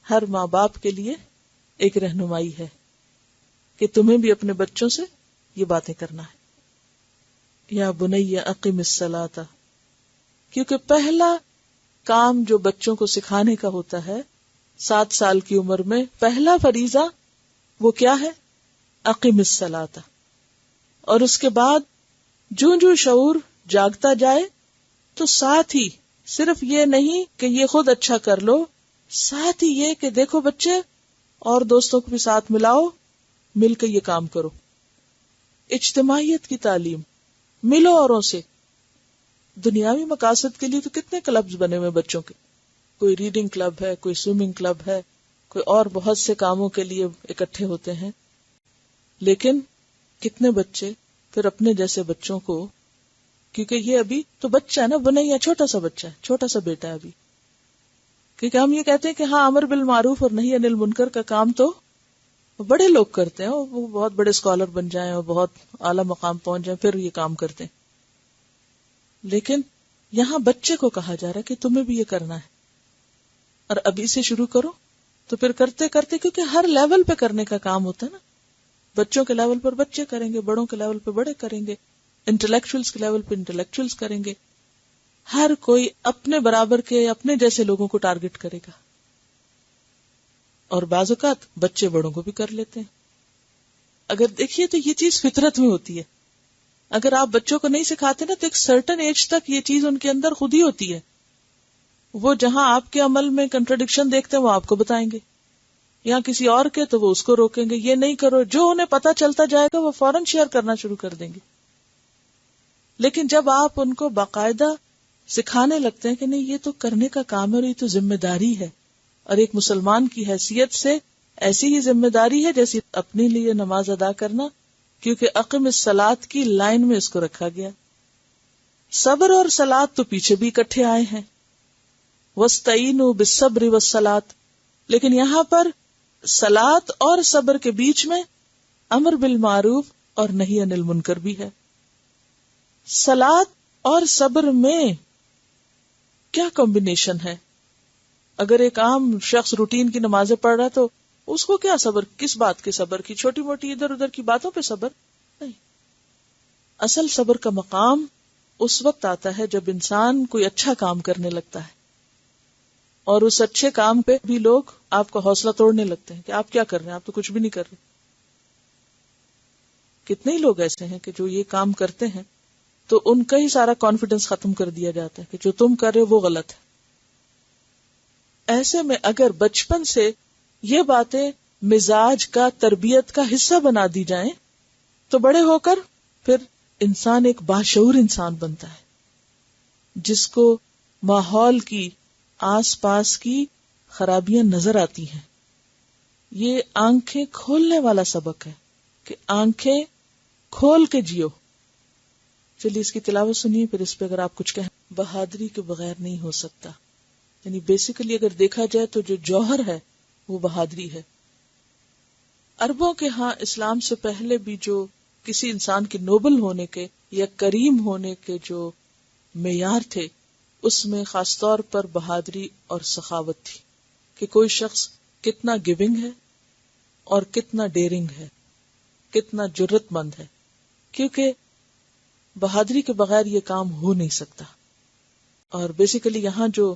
ہر ماں باپ کے لیے ایک رہنمائی ہے کہ تمہیں بھی اپنے بچوں سے یہ باتیں کرنا ہے. یا بنی اقم الصلاۃ. کیونکہ پہلا کام جو بچوں کو سکھانے کا ہوتا ہے 7 سال کی عمر میں، پہلا فریضہ وہ کیا ہے؟ اقم الصلاۃ. اور اس کے بعد جو شعور جاگتا جائے تو ساتھ ہی صرف یہ نہیں کہ یہ خود اچھا کر لو، ساتھ ہی یہ کہ دیکھو بچے اور دوستوں کو بھی ساتھ ملاؤ، مل کے یہ کام کرو. اجتماعیت کی تعلیم، ملو اوروں سے. دنیاوی مقاصد کے لیے تو کتنے کلبز بنے ہوئے بچوں کے، کوئی ریڈنگ کلب ہے، کوئی سوئمنگ کلب ہے، کوئی اور بہت سے کاموں کے لیے اکٹھے ہوتے ہیں. لیکن کتنے بچے پھر اپنے جیسے بچوں کو کیونکہ یہ ابھی تو بچہ ہے نا، بنیا چھوٹا سا بچہ ہے، چھوٹا سا بیٹا ہے ابھی. کیونکہ ہم یہ کہتے ہیں کہ ہاں امر بالمعروف اور نہی عن المنکر کا کام تو بڑے لوگ کرتے ہیں، وہ بہت بڑے اسکالر بن جائیں اور بہت اعلیٰ مقام پہنچ جائیں پھر یہ کام کرتے ہیں. لیکن یہاں بچے کو کہا جا رہا ہے کہ تمہیں بھی یہ کرنا ہے اور ابھی سے شروع کرو. تو پھر کرتے کرتے، کیونکہ ہر لیول پہ کرنے کا کام ہوتا ہے نا، بچوں کے لیول پر بچے کریں گے، بڑوں کے لیول پہ بڑے کریں گے، انٹلیکچوئلس کے لیول پہ انٹلیکچوئلس کریں گے. ہر کوئی اپنے برابر کے اپنے جیسے لوگوں کو ٹارگٹ کرے گا. اور بعض اوقات بچے بڑوں کو بھی کر لیتے ہیں. اگر دیکھیے تو یہ چیز فطرت میں ہوتی ہے. اگر آپ بچوں کو نہیں سکھاتے نا تو ایک سرٹن ایج تک یہ چیز ان کے اندر خود ہی ہوتی ہے. وہ جہاں آپ کے عمل میں کنٹراڈکشن دیکھتے ہیں وہ آپ کو بتائیں گے، یا کسی اور کے تو وہ اس کو روکیں گے، یہ نہیں کرو. جو انہیں پتا چلتا جائے گا وہ فوراً شیئر کرنا شروع کر دیں گے. لیکن جب آپ ان کو باقاعدہ سکھانے لگتے ہیں کہ نہیں یہ تو کرنے کا کام ہے اور یہ تو ذمہ داری ہے، اور ایک مسلمان کی حیثیت سے ایسی ہی ذمہ داری ہے جیسی اپنے لیے نماز ادا کرنا، کیونکہ اقم الصلاۃ کی لائن میں اس کو رکھا گیا. صبر اور صلاۃ تو پیچھے بھی اکٹھے آئے ہیں، وَاسْتَعِینُوا بِالصَّبْرِ وَالصَّلَاةِ، لیکن یہاں پر صلاۃ اور صبر کے بیچ میں امر بالمعروف اور نہی عن المنکر بھی ہے. صلاۃ اور صبر میں کیا کمبینیشن ہے؟ اگر ایک عام شخص روٹین کی نمازیں پڑھ رہا ہے تو اس کو کیا صبر، کس بات کے صبر کی؟ چھوٹی موٹی ادھر ادھر کی باتوں پہ صبر نہیں. اصل صبر کا مقام اس وقت آتا ہے جب انسان کوئی اچھا کام کرنے لگتا ہے اور اس اچھے کام پہ بھی لوگ آپ کا حوصلہ توڑنے لگتے ہیں کہ آپ کیا کر رہے ہیں، آپ تو کچھ بھی نہیں کر رہے. کتنے ہی لوگ ایسے ہیں کہ جو یہ کام کرتے ہیں تو ان کا ہی سارا کانفیڈنس ختم کر دیا جاتا ہے کہ جو تم کر رہے ہو وہ غلط ہے. ایسے میں اگر بچپن سے یہ باتیں مزاج کا، تربیت کا حصہ بنا دی جائیں تو بڑے ہو کر پھر انسان ایک باشعور انسان بنتا ہے جس کو ماحول کی، آس پاس کی خرابیاں نظر آتی ہیں. یہ آنکھیں کھولنے والا سبق ہے کہ آنکھیں کھول کے جیو. چلیے اس کی تلاوت سنیے، پھر اس پہ اگر آپ کچھ کہیں. بہادری کے بغیر نہیں ہو سکتا، یعنی بیسیکلی اگر دیکھا جائے تو جو جوہر ہے وہ بہادری ہے. عربوں کے ہاں اسلام سے پہلے بھی جو کسی انسان کے نوبل ہونے کے یا کریم ہونے کے جو معیار تھے اس میں خاص طور پر بہادری اور سخاوت تھی کہ کوئی شخص کتنا گیونگ ہے اور کتنا ڈیرنگ ہے، کتنا جرت مند ہے، کیونکہ بہادری کے بغیر یہ کام ہو نہیں سکتا. اور بیسیکلی یہاں جو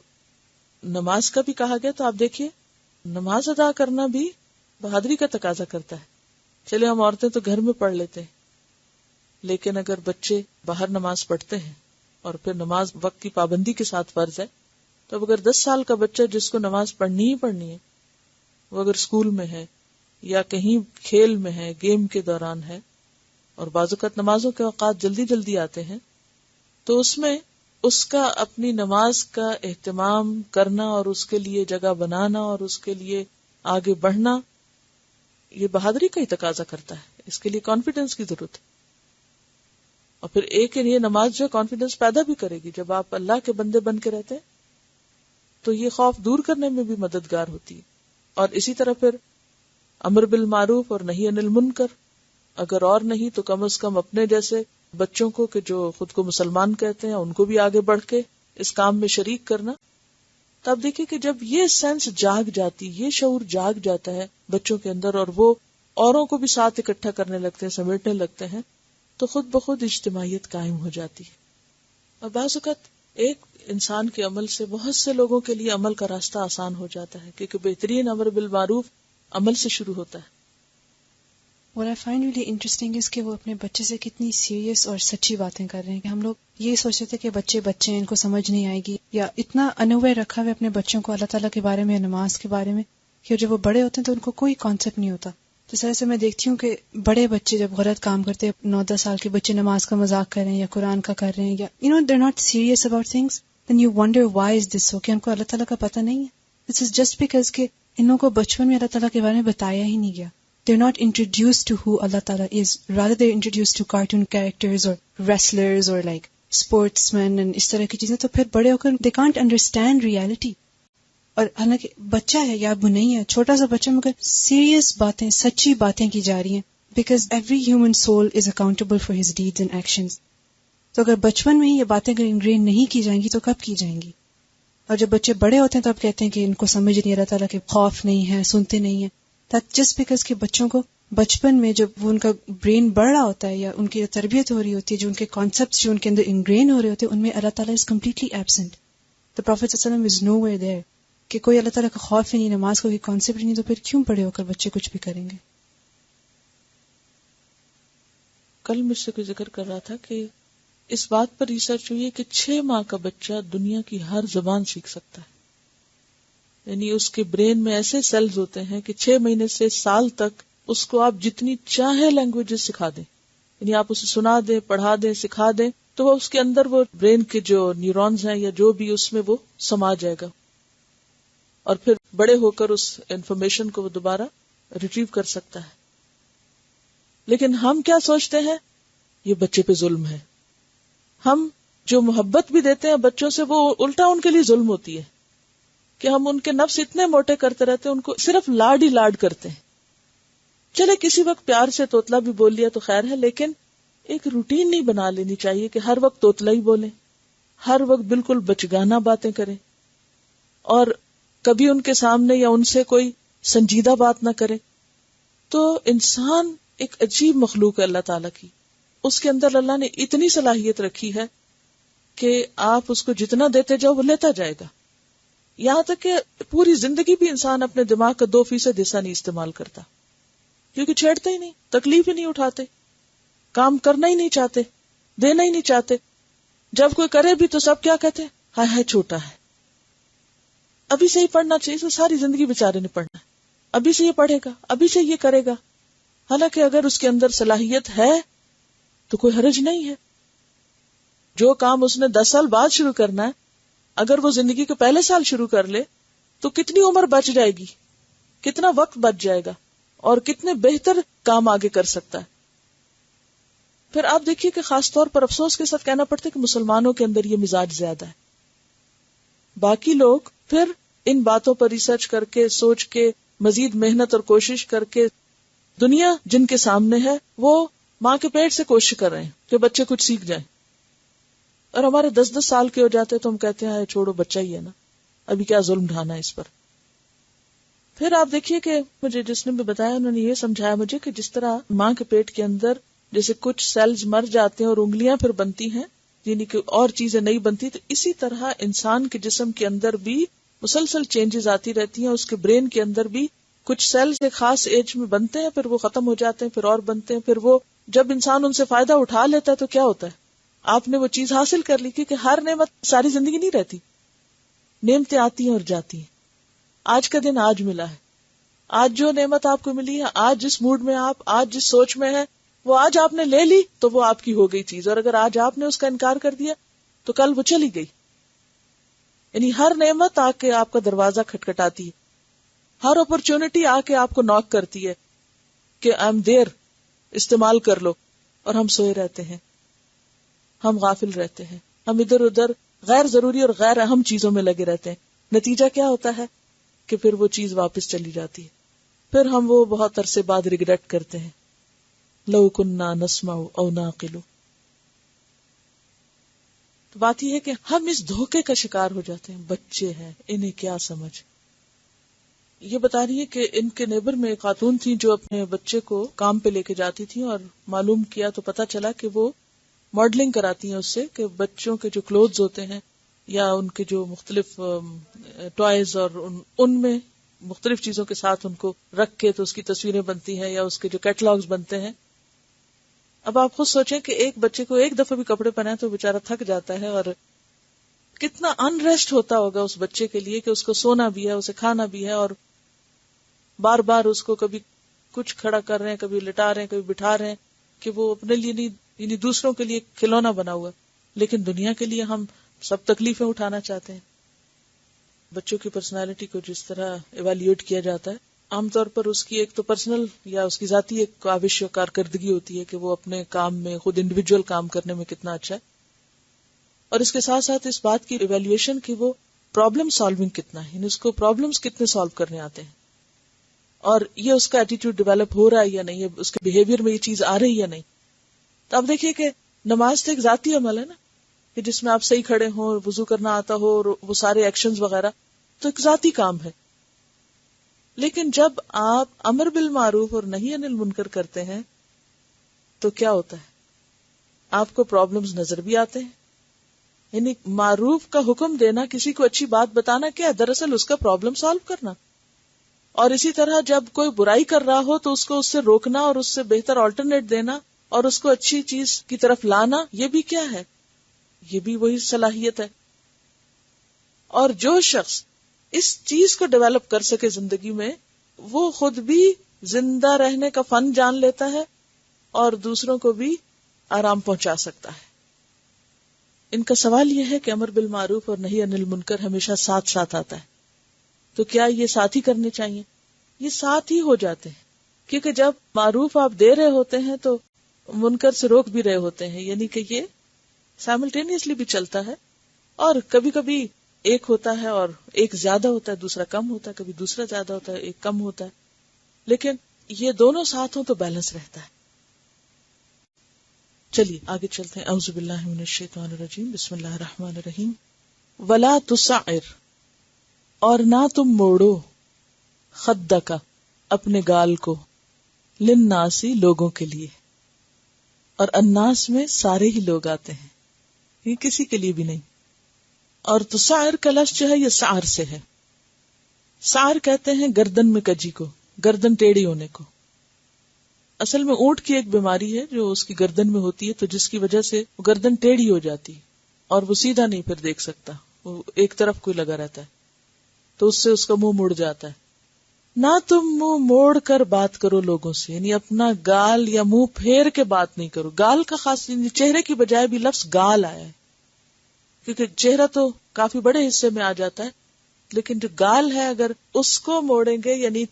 نماز کا بھی کہا گیا تو آپ دیکھیے نماز ادا کرنا بھی بہادری کا تقاضا کرتا ہے. چلے ہم عورتیں تو گھر میں پڑھ لیتے ہیں، لیکن اگر بچے باہر نماز پڑھتے ہیں اور پھر نماز وقت کی پابندی کے ساتھ فرض ہے، تو اب اگر 10 سال کا بچہ جس کو نماز پڑھنی ہی پڑھنی ہے، وہ اگر اسکول میں ہے یا کہیں کھیل میں ہے، گیم کے دوران ہے، اور بعض اوقات نمازوں کے اوقات جلدی جلدی آتے ہیں، تو اس میں اس کا اپنی نماز کا اہتمام کرنا اور اس کے لیے جگہ بنانا اور اس کے لیے آگے بڑھنا یہ بہادری کا ہی تقاضا کرتا ہے. اس کے لیے کانفیڈنس کی ضرورت ہے. اور پھر ایک یہ نماز جو کانفیڈنس پیدا بھی کرے گی. جب آپ اللہ کے بندے بن کے رہتے تو یہ خوف دور کرنے میں بھی مددگار ہوتی ہے. اور اسی طرح پھر امر بالمعروف اور نہی عن المنکر، اگر اور نہیں تو کم از کم اپنے جیسے بچوں کو کہ جو خود کو مسلمان کہتے ہیں ان کو بھی آگے بڑھ کے اس کام میں شریک کرنا. تب دیکھیں کہ جب یہ سینس جاگ جاتی، یہ شعور جاگ جاتا ہے بچوں کے اندر اور وہ اوروں کو بھی ساتھ اکٹھا کرنے لگتے ہیں، سمیٹنے لگتے ہیں، تو خود بخود اجتماعیت قائم ہو جاتی ہے. اور بعض اوقات ایک انسان کے عمل سے بہت سے لوگوں کے لیے عمل کا راستہ آسان ہو جاتا ہے، کیونکہ بہترین امر بالمعروف عمل سے شروع ہوتا ہے. What I find really interesting is کہ وہ اپنے بچے سے کتنی سیریس اور سچی باتیں کر رہے ہیں. کہ ہم لوگ یہ سوچتے تھے کہ بچے ہیں، ان کو سمجھ نہیں آئے گی، یا اتنا انوے رکھا ہوئے اپنے بچوں کو اللہ تعالیٰ کے بارے میں، نماز کے بارے میں، کہ جب وہ بڑے ہوتے ہیں تو ان کو کوئی کانسیپٹ نہیں ہوتا. تو اس طرح سے میں دیکھتی ہوں کہ بڑے بچے جب غلط کام کرتے ہیں، 9-10 سال کے بچے نماز کا مذاق کر رہے ہیں یا قرآن کا کر رہے ہیں، یا they're not serious about things, then you wonder why is this so, کہ ان کو اللہ تعالیٰ کا پتہ نہیں ہے. This is just because کہ ان لوگوں کو بچپن میں اللہ تعالیٰ کے بارے میں بتایا ہی نہیں گیا. They're not introduced to who Allah Ta'ala is. Rather they're introduced to cartoon characters or wrestlers or like sportsmen and اس طرح کی چیزیں، تو پھر بڑے ہو کر دے کانٹ انڈرسٹینڈ ریالٹی. اور حالانکہ بچہ ہے یا اب نہیں ہے، چھوٹا سا بچہ، مگر سیریس باتیں، سچی باتیں کی جا رہی ہیں، because every human soul is accountable for his deeds and actions. تو اگر بچپن میں ہی یہ باتیں اگر انگرین نہیں کی جائیں گی تو کب کی جائیں گی؟ اور جب بچے بڑے ہوتے ہیں تو اب کہتے ہیں کہ ان کو سمجھ نہیں اللہ تعالیٰ کے خوف نہیں ہے، سنتے نہیں ہیں. دیٹ جسٹ بیکاز کہ بچوں کو بچپن میں جب وہ ان کا برین بڑھ رہا ہوتا ہے یا ان کی تربیت ہو رہی ہوتی ہے، جو ان کے کانسیپٹس جو ان کے اندر انگرین ہو رہے ہوتے ہیں، ان میں اللہ تعالیٰ is completely absent. The Prophet صلی اللہ علیہ وسلم is nowhere there. کہ کوئی اللہ تعالیٰ کا خوف ہی نہیں، نماز کا کوئی کانسیپٹ ہی نہیں، تو پھر کیوں بڑے ہو کر بچے کچھ بھی کریں گے؟ کل مجھ سے کوئی ذکر کر رہا تھا کہ اس بات پر ریسرچ ہوئی ہے کہ 6 ماہ کا بچہ دنیا کی ہر زبان سیکھ سکتا ہے. یعنی اس کے برین میں ایسے سیلز ہوتے ہیں کہ 6 مہینے سے سال تک اس کو آپ جتنی چاہے لینگویجز سکھا دیں، یعنی آپ اسے سنا دیں، پڑھا دیں، سکھا دیں، تو وہ اس کے اندر وہ برین کے جو نیورونز ہیں یا جو بھی اس میں وہ سما جائے گا، اور پھر بڑے ہو کر اس انفارمیشن کو وہ دوبارہ ریٹریو کر سکتا ہے. لیکن ہم کیا سوچتے ہیں؟ یہ بچے پہ ظلم ہے. ہم جو محبت بھی دیتے ہیں بچوں سے، وہ الٹا ان کے لیے ظلم ہوتی ہے کہ ہم ان کے نفس اتنے موٹے کرتے رہتے ہیں، ان کو صرف لاڈ ہی لاڈ کرتے ہیں. چلے کسی وقت پیار سے توتلا بھی بول لیا تو خیر ہے، لیکن ایک روٹین نہیں بنا لینی چاہیے کہ ہر وقت توتلا ہی بولیں، ہر وقت بالکل بچگانہ باتیں کریں، اور کبھی ان کے سامنے یا ان سے کوئی سنجیدہ بات نہ کرے. تو انسان ایک عجیب مخلوق ہے اللہ تعالیٰ کی. اس کے اندر اللہ نے اتنی صلاحیت رکھی ہے کہ آپ اس کو جتنا دیتے جاؤ وہ لیتا جائے گا. یہاں تک کہ پوری زندگی بھی انسان اپنے دماغ کا 2% حصہ نہیں استعمال کرتا، کیونکہ چھیڑتے ہی نہیں، تکلیف ہی نہیں اٹھاتے، کام کرنا ہی نہیں چاہتے، دینا ہی نہیں چاہتے. جب کوئی کرے بھی تو سب کیا کہتے ہیں؟ ہائے ہائے چھوٹا ہے، ابھی سے ہی پڑھنا چاہیے. تو ساری زندگی بیچارے نے پڑھنا ہے، ابھی سے یہ پڑھے گا، ابھی سے یہ کرے گا. حالانکہ اگر اس کے اندر صلاحیت ہے تو کوئی حرج نہیں ہے. جو کام اس نے 10 سال بعد شروع کرنا ہے، اگر وہ زندگی کے پہلے سال شروع کر لے تو کتنی عمر بچ جائے گی، کتنا وقت بچ جائے گا، اور کتنے بہتر کام آگے کر سکتا ہے. پھر آپ دیکھیے کہ خاص طور پر افسوس کے ساتھ کہنا پڑتا ہے کہ مسلمانوں کے اندر یہ مزاج زیادہ ہے. باقی لوگ پھر ان باتوں پر ریسرچ کر کے، سوچ کے، مزید محنت اور کوشش کر کے، دنیا جن کے سامنے ہے وہ ماں کے پیٹ سے کوشش کر رہے ہیں کہ بچے کچھ سیکھ جائیں، اور ہمارے 10 سال کے ہو جاتے تو ہم کہتے ہیں چھوڑو بچہ ہی ہے نا، ابھی کیا ظلم ڈھانا ہے اس پر. پھر آپ دیکھیے کہ مجھے جس نے بھی بتایا انہوں نے یہ سمجھایا مجھے کہ جس طرح ماں کے پیٹ کے اندر جیسے کچھ سیلز مر جاتے ہیں اور انگلیاں پھر بنتی ہیں، یعنی کہ اور چیزیں نہیں بنتی، تو اسی طرح انسان کے جسم کے اندر بھی مسلسل چینجز آتی رہتی ہیں. اس کے برین کے اندر بھی کچھ سیلز ایک خاص ایج میں بنتے ہیں، پھر وہ ختم ہو جاتے ہیں، پھر اور بنتے ہیں. پھر وہ جب انسان ان سے فائدہ اٹھا لیتا ہے تو کیا ہوتا ہے؟ آپ نے وہ چیز حاصل کر لی، کیونکہ ہر نعمت ساری زندگی نہیں رہتی، نعمتیں آتی ہیں اور جاتی ہیں. آج کا دن آج ملا ہے، آج جو نعمت آپ کو ملی ہے، آج جس موڈ میں آپ، آج جس سوچ میں ہے، وہ آج آپ نے لے لی تو وہ آپ کی ہو گئی چیز. اور اگر آج آپ نے اس کا انکار کر دیا تو کل وہ چلی گئی. یعنی ہر نعمت آ کے آپ کا دروازہ کھٹکھٹاتی ہے، ہر اپرچونٹی آ کے آپ کو ناک کرتی ہے کہ آئی ایم دیر، استعمال کر لو. اور ہم سوئے رہتے ہیں، ہم غافل رہتے ہیں، ہم ادھر ادھر غیر ضروری اور غیر اہم چیزوں میں لگے رہتے ہیں. نتیجہ کیا ہوتا ہے کہ پھر وہ چیز واپس چلی جاتی ہے. پھر ہم وہ بہت عرصے بعد ریگریٹ کرتے ہیں، لو کننا نسمع او نعقل. تو بات یہ ہے کہ ہم اس دھوکے کا شکار ہو جاتے ہیں. بچے ہیں، انہیں کیا سمجھ. یہ بتا رہی ہے کہ ان کے نیبر میں ایک خاتون تھی جو اپنے بچے کو کام پہ لے کے جاتی تھی، اور معلوم کیا تو پتا چلا کہ وہ ماڈلنگ کراتی ہیں اس سے، کہ بچوں کے جو کلوتھز ہوتے ہیں یا ان کے جو مختلف ٹوائز اور ان میں مختلف چیزوں کے ساتھ ان کو رکھ کے تو اس کی تصویریں بنتی ہیں یا اس کے جو کیٹلاگز بنتے ہیں. اب آپ خود سوچیں کہ ایک بچے کو ایک دفعہ بھی کپڑے پہنائے تو بیچارہ تھک جاتا ہے، اور کتنا انریسٹ ہوتا ہوگا اس بچے کے لیے کہ اس کو سونا بھی ہے، اسے کھانا بھی ہے، اور بار بار اس کو کبھی کچھ کھڑا کر رہے ہیں، کبھی لٹا رہے ہیں، کبھی بٹھا رہے ہیں، کہ وہ اپنے لیے نہیں، یعنی دوسروں کے لیے کھلونا بنا ہوا. لیکن دنیا کے لیے ہم سب تکلیفیں اٹھانا چاہتے ہیں. بچوں کی پرسنالٹی کو جس طرح ایویلیوٹ کیا جاتا ہے، عام طور پر اس کی ایک تو پرسنل یا اس کی ذاتی ایک کاوش و کارکردگی ہوتی ہے کہ وہ اپنے کام میں خود انڈیویجول کام کرنے میں کتنا اچھا ہے. اور اس کے ساتھ ساتھ اس بات کی ایویلویشن کہ وہ پرابلم سالونگ کتنا ہے، یعنی اس کو پرابلمس کتنے سالو کرنے آتے ہیں، اور یہ اس کا ایٹیٹیوڈ ڈیولپ ہو رہا ہے یا نہیں، اس کے بیہیویئر میں یہ چیز آ رہی یا نہیں. تو اب دیکھیے کہ نماز تو ایک ذاتی عمل ہے نا، کہ جس میں آپ صحیح کھڑے ہوں، وضو کرنا آتا ہو، اور وہ سارے ایکشنز وغیرہ، تو ایک ذاتی کام ہے. لیکن جب آپ امر بالمعروف اور نہی عن المنکر کرتے ہیں تو کیا ہوتا ہے؟ آپ کو پرابلمز نظر بھی آتے ہیں. یعنی معروف کا حکم دینا، کسی کو اچھی بات بتانا کیا ہے؟ دراصل اس کا پرابلم سالو کرنا. اور اسی طرح جب کوئی برائی کر رہا ہو تو اس کو اس سے روکنا اور اس سے بہتر آلٹرنیٹ دینا اور اس کو اچھی چیز کی طرف لانا، یہ بھی کیا ہے؟ یہ بھی وہی صلاحیت ہے. اور جو شخص اس چیز کو ڈیولپ کر سکے زندگی میں، وہ خود بھی زندہ رہنے کا فن جان لیتا ہے اور دوسروں کو بھی آرام پہنچا سکتا ہے. ان کا سوال یہ ہے کہ امر بالمعروف اور نہی عن المنکر ہمیشہ ساتھ ساتھ آتا ہے، تو کیا یہ ساتھ ہی کرنے چاہیے؟ یہ ساتھ ہی ہو جاتے ہیں، کیونکہ جب معروف آپ دے رہے ہوتے ہیں تو منکر سے روک بھی رہے ہوتے ہیں، یعنی کہ یہ سائملٹینیسلی بھی چلتا ہے. اور کبھی کبھی ایک ہوتا ہے اور ایک زیادہ ہوتا ہے، دوسرا کم ہوتا ہے، کبھی دوسرا زیادہ ہوتا ہے، ایک کم ہوتا ہے، لیکن یہ دونوں ساتھ ہوں تو بیلنس رہتا ہے. چلیے آگے چلتے ہیں. اعوذ باللہ من الشیطان الرجیم، بسم اللہ الرحمن الرحیم. ولا تسعر، اور نہ تم موڑو، خدک، اپنے گال کو، للناسی، لوگوں کے لیے. اور الناس میں سارے ہی لوگ آتے ہیں، یہ کسی کے لیے بھی نہیں. اور تسعر کا لفظ جو ہے یہ سعر سے ہے. سعر کہتے ہیں گردن میں کجی کو، گردن ٹیڑھی ہونے کو. اصل میں اونٹ کی ایک بیماری ہے جو اس کی گردن میں ہوتی ہے، تو جس کی وجہ سے وہ گردن ٹیڑھی ہو جاتی اور وہ سیدھا نہیں پھر دیکھ سکتا، وہ ایک طرف کوئی لگا رہتا ہے، تو اس سے اس کا منہ مڑ جاتا ہے. نہ تم منہ موڑ کر بات کرو لوگوں سے، یعنی اپنا گال یا منہ پھیر کے بات نہیں کرو. گال کا خاص چہرے کی بجائے بھی لفظ گال آیا ہے، کیونکہ چہرہ تو کافی بڑے حصے میں آ جاتا ہے، لیکن جو گال ہے اگر اس کو موڑیں گے، یعنی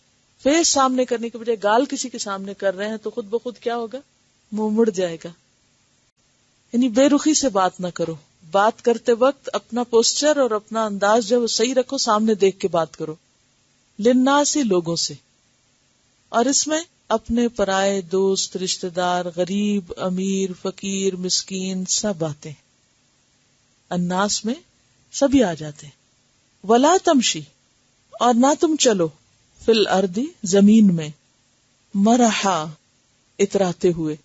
فیس سامنے کرنے کے بجائے گال کسی کے سامنے کر رہے ہیں، تو خود بخود کیا ہوگا؟ منہ مڑ جائے گا. یعنی بے رخی سے بات نہ کرو. بات کرتے وقت اپنا پوسچر اور اپنا انداز جو صحیح رکھو، سامنے دیکھ کے بات کرو. للناسی، لوگوں سے. اور اس میں اپنے پرائے، دوست، رشتہ دار، غریب، امیر، فقیر، مسکین سب آتے ہیں. الناس میں سبھی آ جاتے ہیں. ولا تمشی، اور نہ تم چلو، فی الارض، زمین میں، مرحا، اتراتے ہوئے.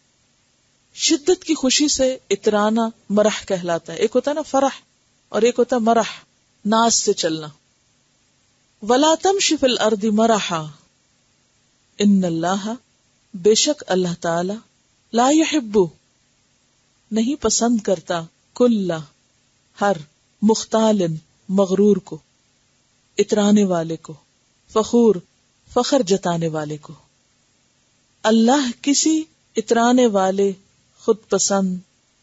شدت کی خوشی سے اترانا مرح کہلاتا ہے. ایک ہوتا ہے نا فرح، اور ایک ہوتا ہے مرح، ناز سے چلنا. ولا تمشی فی الارض مرحا، ان اللہ، بے شک اللہ تعالی، لا یحب، نہیں پسند کرتا، کل، ہر، مختال، مغرور کو، اترانے والے کو، فخور، فخر جتانے والے کو. اللہ کسی اترانے والے، خود پسند،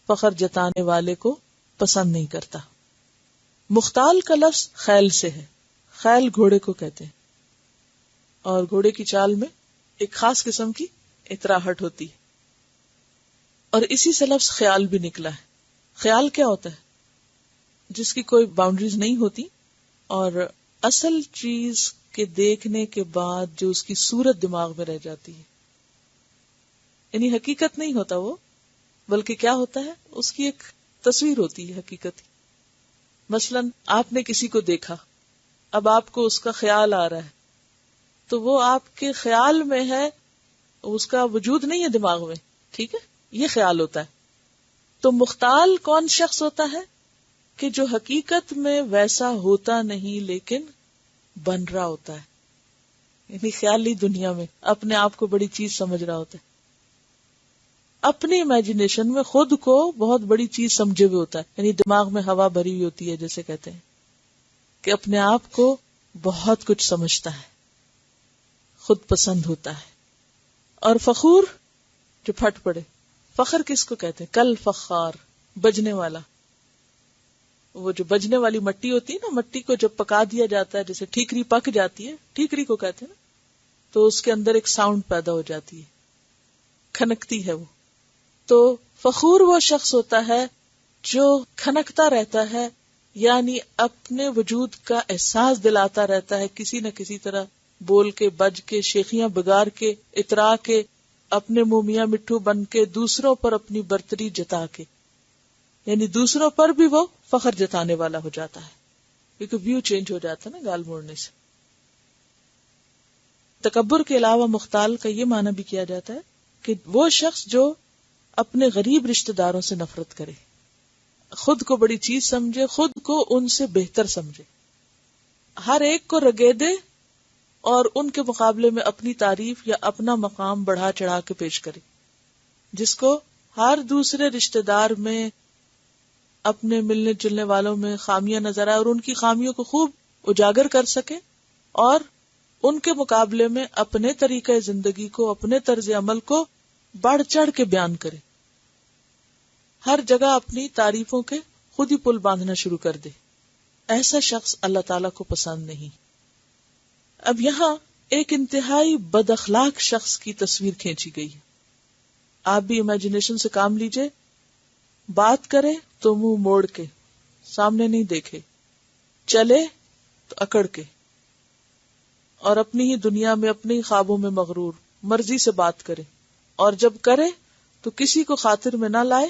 فخر جتانے والے کو پسند نہیں کرتا. مختال کا لفظ خیل سے ہے. خیل گھوڑے کو کہتے ہیں، اور گھوڑے کی چال میں ایک خاص قسم کی اتراہٹ ہوتی ہے. اور اسی سے لفظ خیال بھی نکلا ہے. خیال کیا ہوتا ہے؟ جس کی کوئی باؤنڈریز نہیں ہوتی، اور اصل چیز کے دیکھنے کے بعد جو اس کی صورت دماغ میں رہ جاتی ہے. یعنی حقیقت نہیں ہوتا وہ، بلکہ کیا ہوتا ہے، اس کی ایک تصویر ہوتی ہے حقیقت کی. مثلا آپ نے کسی کو دیکھا، اب آپ کو اس کا خیال آ رہا ہے، تو وہ آپ کے خیال میں ہے، اس کا وجود نہیں ہے دماغ میں. ٹھیک ہے، یہ خیال ہوتا ہے. تو مختال کون شخص ہوتا ہے کہ جو حقیقت میں ویسا ہوتا نہیں لیکن بن رہا ہوتا ہے. یعنی خیالی دنیا میں اپنے آپ کو بڑی چیز سمجھ رہا ہوتا ہے، اپنی امیجنیشن میں خود کو بہت بڑی چیز سمجھے ہوئے ہوتا ہے. یعنی دماغ میں ہوا بھری ہوئی ہوتی ہے، جیسے کہتے ہیں کہ اپنے آپ کو بہت کچھ سمجھتا ہے، خود پسند ہوتا ہے. اور فخور، جو پھٹ پڑے. فخر کس کو کہتے ہیں؟ کل فخار، بجنے والا. وہ جو بجنے والی مٹی ہوتی ہے نا، مٹی کو جب پکا دیا جاتا ہے، جیسے ٹھیکری پک جاتی ہے، ٹھیکری کو کہتے ہیں نا، تو اس کے اندر ایک ساؤنڈ پیدا ہو جاتی ہے، کھنکتی ہے وہ. تو فخور وہ شخص ہوتا ہے جو کھنکتا رہتا ہے، یعنی اپنے وجود کا احساس دلاتا رہتا ہے کسی نہ کسی طرح، بول کے، بج کے، شیخیاں بگار کے، اترا کے، اپنے منہ میاں مٹھو بن کے، دوسروں پر اپنی برتری جتا کے، یعنی دوسروں پر بھی وہ فخر جتانے والا ہو جاتا ہے، کیونکہ ویو چینج ہو جاتا ہے نا گال موڑنے سے۔ تکبر کے علاوہ مختال کا یہ معنی بھی کیا جاتا ہے کہ وہ شخص جو اپنے غریب رشتہ داروں سے نفرت کرے، خود کو بڑی چیز سمجھے، خود کو ان سے بہتر سمجھے، ہر ایک کو رگیدے اور ان کے مقابلے میں اپنی تعریف یا اپنا مقام بڑھا چڑھا کے پیش کرے، جس کو ہر دوسرے رشتہ دار میں، اپنے ملنے جلنے والوں میں خامیاں نظر آئے اور ان کی خامیوں کو خوب اجاگر کر سکے، اور ان کے مقابلے میں اپنے طریقہ زندگی کو، اپنے طرز عمل کو بڑھ چڑھ کے بیان کرے، ہر جگہ اپنی تعریفوں کے خود ہی پل باندھنا شروع کر دے، ایسا شخص اللہ تعالیٰ کو پسند نہیں۔ اب یہاں ایک انتہائی بد اخلاق شخص کی تصویر کھینچی گئی ہے، آپ بھی امیجنیشن سے کام لیجئے، بات کرے تو منہ موڑ کے، سامنے نہیں دیکھے، چلے تو اکڑ کے، اور اپنی ہی دنیا میں، اپنے ہی خوابوں میں مغرور، مرضی سے بات کرے، اور جب کرے تو کسی کو خاطر میں نہ لائے،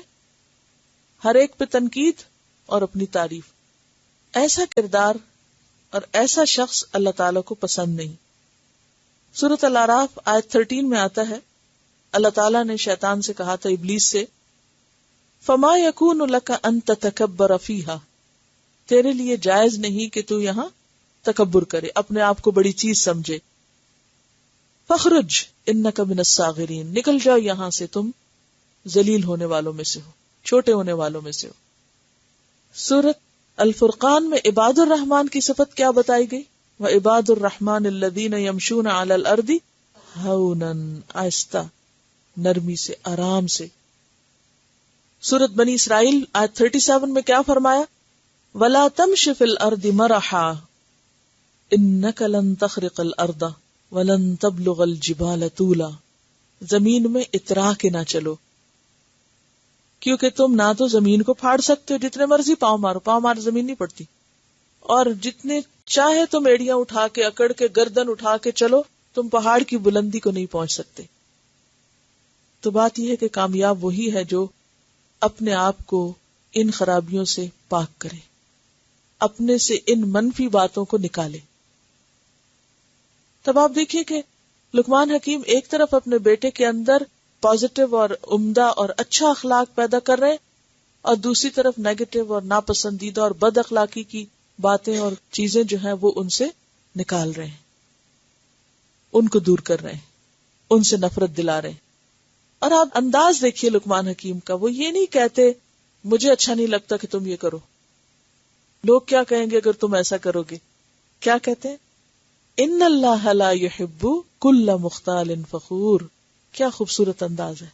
ہر ایک پہ تنقید اور اپنی تعریف۔ ایسا کردار اور ایسا شخص اللہ تعالیٰ کو پسند نہیں۔ سورۃ الاعراف آیت 13 میں آتا ہے، اللہ تعالیٰ نے شیطان سے کہا تھا، ابلیس سے، فَمَا يَكُونُ لَكَ أَن تَتَكَبَّرَ فِيهَا، تیرے لیے جائز نہیں کہ تو یہاں تکبر کرے، اپنے آپ کو بڑی چیز سمجھے، فَخْرُجْ إِنَّكَ مِنَ الصَّاغِرِينَ، نکل جاؤ یہاں سے، تم ذلیل ہونے والوں میں سے ہو، چھوٹے ہونے والوں میں سے ہو۔ سورۃ الفرقان میں عباد الرحمن کی صفت کیا بتائی گئی؟ وَعِبَادُ الرَّحْمَنِ الَّذِينَ يَمْشُونَ عَلَى الْأَرْضِ هَوْنًا، آہستہ، نرمی سے، آرام سے۔ سورۃ بنی اسرائیل آیت 37 میں کیا فرمایا؟ وَلَا تَمْشِ فِي الْأَرْضِ مَرَحًا إِنَّكَ لَن تَخْرِقَ الْأَرْضَ وَلَن تَبْلُغَ الْجِبَالَ طُولًا، زمین میں اترا کے نہ چلو، کیونکہ تم نہ تو زمین کو پھاڑ سکتے ہو، جتنے مرضی پاؤں مارو زمین نہیں پڑتی، اور جتنے چاہے تم ایڑیاں اٹھا کے، اکڑ کے، گردن اٹھا کے چلو، تم پہاڑ کی بلندی کو نہیں پہنچ سکتے۔ تو بات یہ ہے کہ کامیاب وہی ہے جو اپنے آپ کو ان خرابیوں سے پاک کرے، اپنے سے ان منفی باتوں کو نکالے۔ تب آپ دیکھیے کہ لقمان حکیم ایک طرف اپنے بیٹے کے اندر پازیٹو اور عمدہ اور اچھا اخلاق پیدا کر رہے، اور دوسری طرف نیگیٹو اور ناپسندیدہ اور بد اخلاقی کی باتیں اور چیزیں جو ہیں وہ ان سے نکال رہے ہیں، ان کو دور کر رہے ہیں، ان سے نفرت دلا رہے ہیں۔ اور آپ انداز دیکھیے لقمان حکیم کا، وہ یہ نہیں کہتے مجھے اچھا نہیں لگتا کہ تم یہ کرو، لوگ کیا کہیں گے اگر تم ایسا کرو گے، کیا کہتے ہیں؟ ان اللہ لا يحب کل مختال فخور۔ کیا خوبصورت انداز ہے،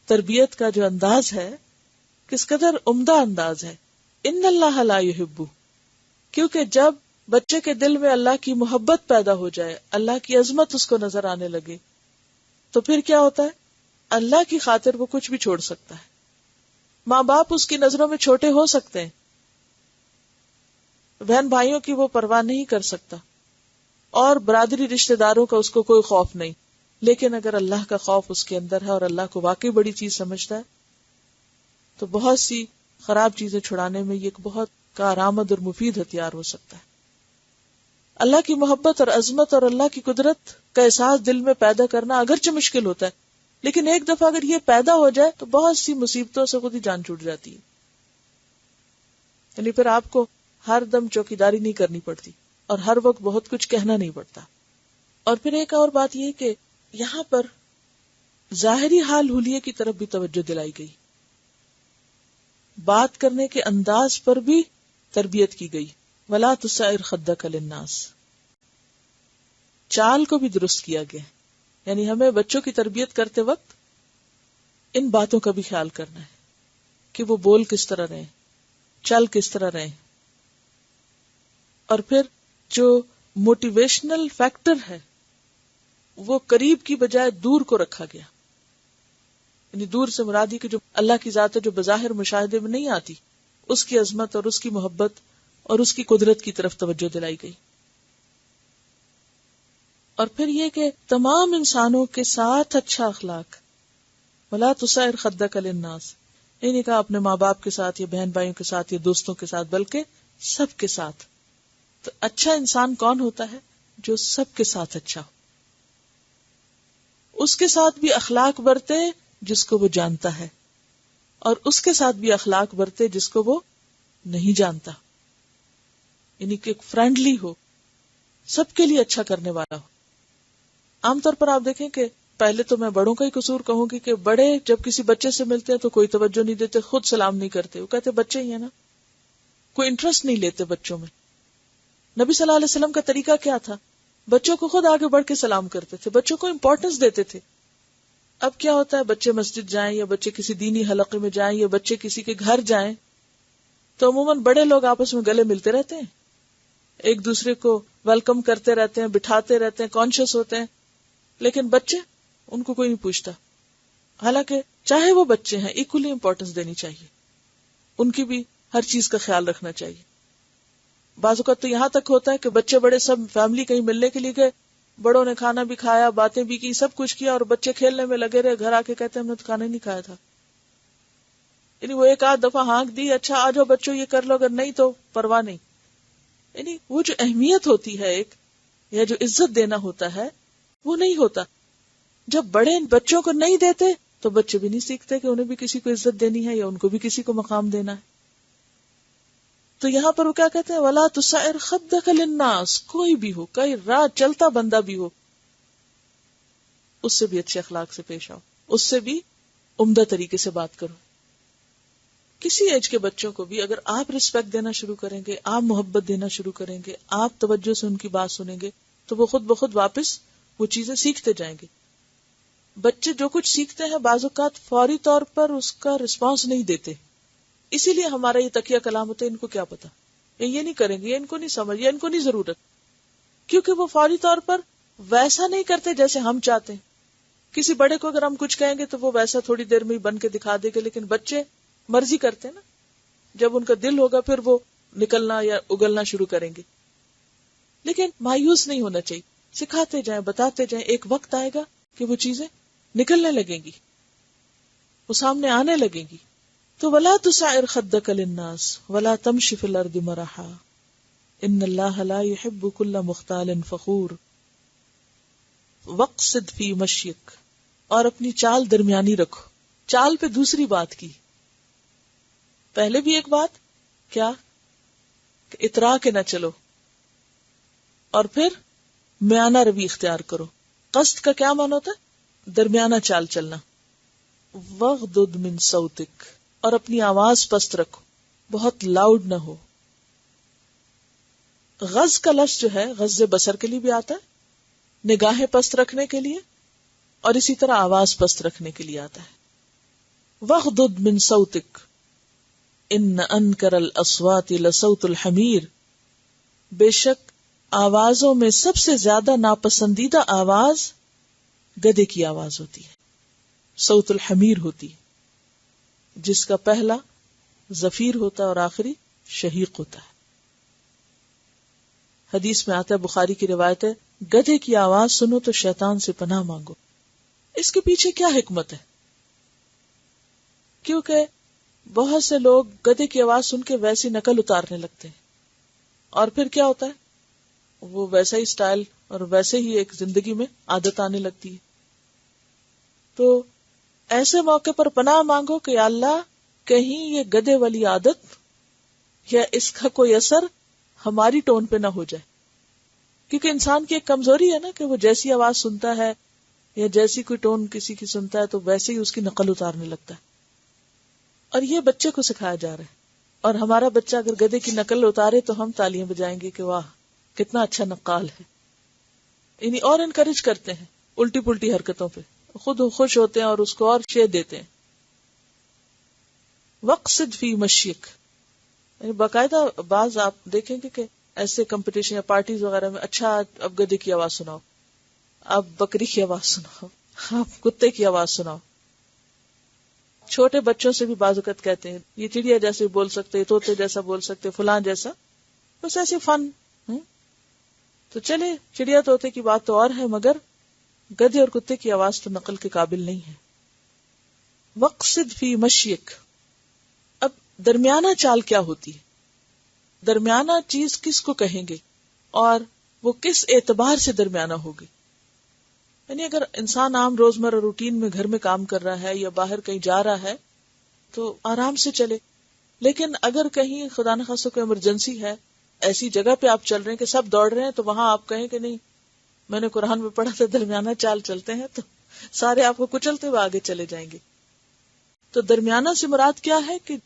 تربیت کا جو انداز ہے کس قدر عمدہ انداز ہے۔ ان اللہ لا يحب، کیونکہ جب بچے کے دل میں اللہ کی محبت پیدا ہو جائے، اللہ کی عظمت اس کو نظر آنے لگے، تو پھر کیا ہوتا ہے؟ اللہ کی خاطر وہ کچھ بھی چھوڑ سکتا ہے۔ ماں باپ اس کی نظروں میں چھوٹے ہو سکتے ہیں، بہن بھائیوں کی وہ پرواہ نہیں کر سکتا، اور برادری رشتہ داروں کا اس کو کوئی خوف نہیں، لیکن اگر اللہ کا خوف اس کے اندر ہے اور اللہ کو واقعی بڑی چیز سمجھتا ہے، تو بہت سی خراب چیزیں چھڑانے میں یہ ایک بہت کارآمد اور مفید ہتھیار ہو سکتا ہے۔ اللہ کی محبت اور عظمت اور اللہ کی قدرت کا احساس دل میں پیدا کرنا اگرچہ مشکل ہوتا ہے، لیکن ایک دفعہ اگر یہ پیدا ہو جائے تو بہت سی مصیبتوں سے خود ہی جان چھوٹ جاتی ہے۔ یعنی پھر آپ کو ہر دم چوکیداری نہیں کرنی پڑتی اور ہر وقت بہت کچھ کہنا نہیں پڑتا۔ اور پھر ایک اور بات یہ کہ یہاں پر ظاہری حال حلیے کی طرف بھی توجہ دلائی گئی، بات کرنے کے انداز پر بھی تربیت کی گئی، وَلَا تُسَعِرْ خَدَّكَ لِلنَّاسِ، چال کو بھی درست کیا گیا، یعنی ہمیں بچوں کی تربیت کرتے وقت ان باتوں کا بھی خیال کرنا ہے کہ وہ بول کس طرح رہیں، چل کس طرح رہیں۔ اور پھر جو موٹیویشنل فیکٹر ہے وہ قریب کی بجائے دور کو رکھا گیا، یعنی دور سے مرادی کہ جو اللہ کی ذات ہے جو بظاہر مشاہدے میں نہیں آتی، اس کی عظمت اور اس کی محبت اور اس کی قدرت کی طرف توجہ دلائی گئی. اور پھر یہ کہ تمام انسانوں کے ساتھ اچھا اخلاق. وَلَا تُسَعِرْ خَدَّكَ لِلنَّاسِ، یہ نہیں کہا اپنے ماں باپ کے ساتھ یا بہن بھائیوں کے ساتھ یا دوستوں کے ساتھ، بلکہ سب کے ساتھ. تو اچھا انسان کون ہوتا ہے؟ جو سب کے ساتھ اچھا ہو، اس کے ساتھ بھی اخلاق برتے جس کو وہ جانتا ہے، اور اس کے ساتھ بھی اخلاق برتے جس کو وہ نہیں جانتا. یعنی کہ فرینڈلی ہو، سب کے لیے اچھا کرنے والا ہو. عام طور پر آپ دیکھیں کہ پہلے تو میں بڑوں کا ہی قصور کہوں گی کہ بڑے جب کسی بچے سے ملتے ہیں تو کوئی توجہ نہیں دیتے، خود سلام نہیں کرتے، وہ کہتے بچے ہی ہیں نا، کوئی انٹرسٹ نہیں لیتے بچوں میں. نبی صلی اللہ علیہ وسلم کا طریقہ کیا تھا؟ بچوں کو خود آگے بڑھ کے سلام کرتے تھے، بچوں کو امپورٹنس دیتے تھے. اب کیا ہوتا ہے، بچے مسجد جائیں یا بچے کسی دینی حلقے میں جائیں یا بچے کسی کے گھر جائیں تو عموماً بڑے لوگ آپس میں گلے ملتے رہتے ہیں، ایک دوسرے کو ویلکم کرتے رہتے ہیں، بٹھاتے رہتے ہیں، کانشیس ہوتے ہیں. لیکن بچے، ان کو کوئی نہیں پوچھتا. حالانکہ چاہے وہ بچے ہیں، ایکولی امپورٹنس دینی چاہیے، ان کی بھی ہر چیز کا خیال رکھنا چاہیے. بعض اوقات تو یہاں تک ہوتا ہے کہ بچے بڑے سب فیملی کہیں ملنے کے لیے گئے، بڑوں نے کھانا بھی کھایا، باتیں بھی کی، سب کچھ کیا، اور بچے کھیلنے میں لگے رہے، گھر آ کے کہتے ہیں ہم نے تو کھانا ہی نہیں کھایا تھا. یعنی وہ ایک آدھ دفعہ ہانک دی، اچھا آ جاؤ بچوں یہ کر لو، اگر نہیں تو پرواہ نہیں. یعنی وہ جو اہمیت ہوتی ہے ایک، یا جو عزت دینا ہوتا ہے، وہ نہیں ہوتا. جب بڑے بچوں کو نہیں دیتے تو بچے بھی نہیں سیکھتے کہ انہیں بھی کسی کو عزت دینی ہے یا ان کو بھی کسی کو مقام دینا ہے. تو یہاں پر وہ کیا کہتے ہیں، وَلَا تُسَعِرْ خَدَّكَ لِلنَّاسِ، کوئی بھی ہو، کئی راہ چلتا بندہ بھی ہو، اس سے بھی اچھے اخلاق سے پیش آؤ، اس سے بھی عمدہ طریقے سے بات کرو. کسی ایج کے بچوں کو بھی اگر آپ رسپیکٹ دینا شروع کریں گے، آپ محبت دینا شروع کریں گے، آپ توجہ سے ان کی بات سنیں گے تو وہ خود بخود واپس وہ چیزیں سیکھتے جائیں گے. بچے جو کچھ سیکھتے ہیں بعض اوقات فوری طور پر اس کا رسپانس نہیں دیتے، اسی لیے ہمارا یہ تکیہ کلام ہوتا ہے ان کو کیا پتا، یہ نہیں کریں گے، یہ ان کو نہیں سمجھ، یہ ان کو نہیں ضرورت، کیونکہ وہ فوری طور پر ویسا نہیں کرتے جیسے ہم چاہتے ہیں. کسی بڑے کو اگر ہم کچھ کہیں گے تو وہ ویسا تھوڑی دیر میں ہی بن کے دکھا دے گا، لیکن بچے مرضی کرتے ہیں نا، جب ان کا دل ہوگا پھر وہ نکلنا یا اگلنا شروع کریں گے. لیکن مایوس نہیں ہونا چاہیے، سکھاتے جائیں، بتاتے جائیں، ایک وقت آئے گا کہ وہ چیزیں نکلنے لگیں گی، وہ سامنے آنے لگیں گی. تو وَلَا تُسَعِرْ خَدَّكَ لِلنَّاسِ وَلَا تَمْشِ فِي الْأَرْضِ مَرَحًا إِنَّ اللَّهَ لَا يُحِبُّ كُلَّ مُخْتَالٍ فَخُورٍ وَاقْصِدْ فِي مَشْيِكَ، اور اپنی چال درمیانی رکھو. چال پہ دوسری بات کی، پہلے بھی ایک بات کیا کہ اترا کے نہ چلو، اور پھر میانہ روی اختیار کرو. قصد کا کیا معنی ہوتا ہے؟ درمیانہ چال چلنا. وَغْضُضْ مِن صَوْتِكَ، اور اپنی آواز پست رکھو، بہت لاؤڈ نہ ہو. غض کا لفظ جو ہے غض بصر کے لیے بھی آتا ہے، نگاہیں پست رکھنے کے لیے، اور اسی طرح آواز پست رکھنے کے لیے آتا ہے. وَغْضُضْ مِن صَوْتِكَ إِنَّ أَنكَرَ الْأَصْوَاتِ لَصَوْتُ الْحَمِيرِ، بے شک آوازوں میں سب سے زیادہ ناپسندیدہ آواز گدھے کی آواز ہوتی ہے، صوت الحمیر ہوتی ہے، جس کا پہلا زفیر ہوتا ہے اور آخری شہیق ہوتا ہے. حدیث میں آتا ہے، بخاری کی روایت ہے، گدھے کی آواز سنو تو شیطان سے پناہ مانگو. اس کے پیچھے کیا حکمت ہے؟ کیونکہ بہت سے لوگ گدھے کی آواز سن کے ویسی نقل اتارنے لگتے ہیں، اور پھر کیا ہوتا ہے، وہ ویسا ہی سٹائل اور ویسے ہی ایک زندگی میں عادت آنے لگتی ہے. تو ایسے موقع پر پناہ مانگو کہ یا اللہ کہیں یہ گدھے والی عادت یا اس کا کوئی اثر ہماری ٹون پہ نہ ہو جائے. کیونکہ انسان کی ایک کمزوری ہے نا کہ وہ جیسی آواز سنتا ہے یا جیسی کوئی ٹون کسی کی سنتا ہے تو ویسے ہی اس کی نقل اتارنے لگتا ہے. اور یہ بچے کو سکھایا جا رہا ہے، اور ہمارا بچہ اگر گدھے کی نقل اتارے تو ہم تالیاں بجائیں گے کہ واہ کتنا اچھا نقال ہے. یعنی اور انکریج کرتے ہیں الٹی پلٹی حرکتوں پہ، خود خوش ہوتے ہیں اور اس کو اور شے دیتے ہیں. وقصد فی مشیک، یعنی باقاعدہ بعض آپ دیکھیں گے کہ ایسے کمپٹیشن یا پارٹیز وغیرہ میں، اچھا اب گدھے کی آواز سناؤ، اب بکری کی آواز سناؤ، اب کتے کی آواز سناؤ. چھوٹے بچوں سے بھی بعض اوقات کہتے ہیں یہ چڑیا جیسے بول سکتے، طوطے جیسا بول سکتے، فلاں جیسا، بس ایسے فن. تو چلے چڑیا طوطے کی بات تو اور ہے، مگر گدھے اور کتے کی آواز تو نقل کے قابل نہیں ہے. وقصد فی مشیک. اب درمیانہ چال کیا ہوتی ہے؟ درمیانہ چیز کس کو کہیں گے اور وہ کس اعتبار سے درمیانہ ہوگی؟ یعنی اگر انسان عام روزمرہ روٹین میں گھر میں کام کر رہا ہے یا باہر کہیں جا رہا ہے تو آرام سے چلے، لیکن اگر کہیں خدا نخواستہ کوئی ایمرجنسی ہے، ایسی جگہ پہ آپ چل رہے ہیں کہ سب دوڑ رہے ہیں، تو وہاں آپ کہیں کہ نہیں، میں نے قرآن میں پڑھا تھا درمیانہ چال چلتے ہیں، تو سارے آپ کو کچلتے ہوئے آگے چلے جائیں گے. تو درمیانہ سے مراد کیا ہے کہ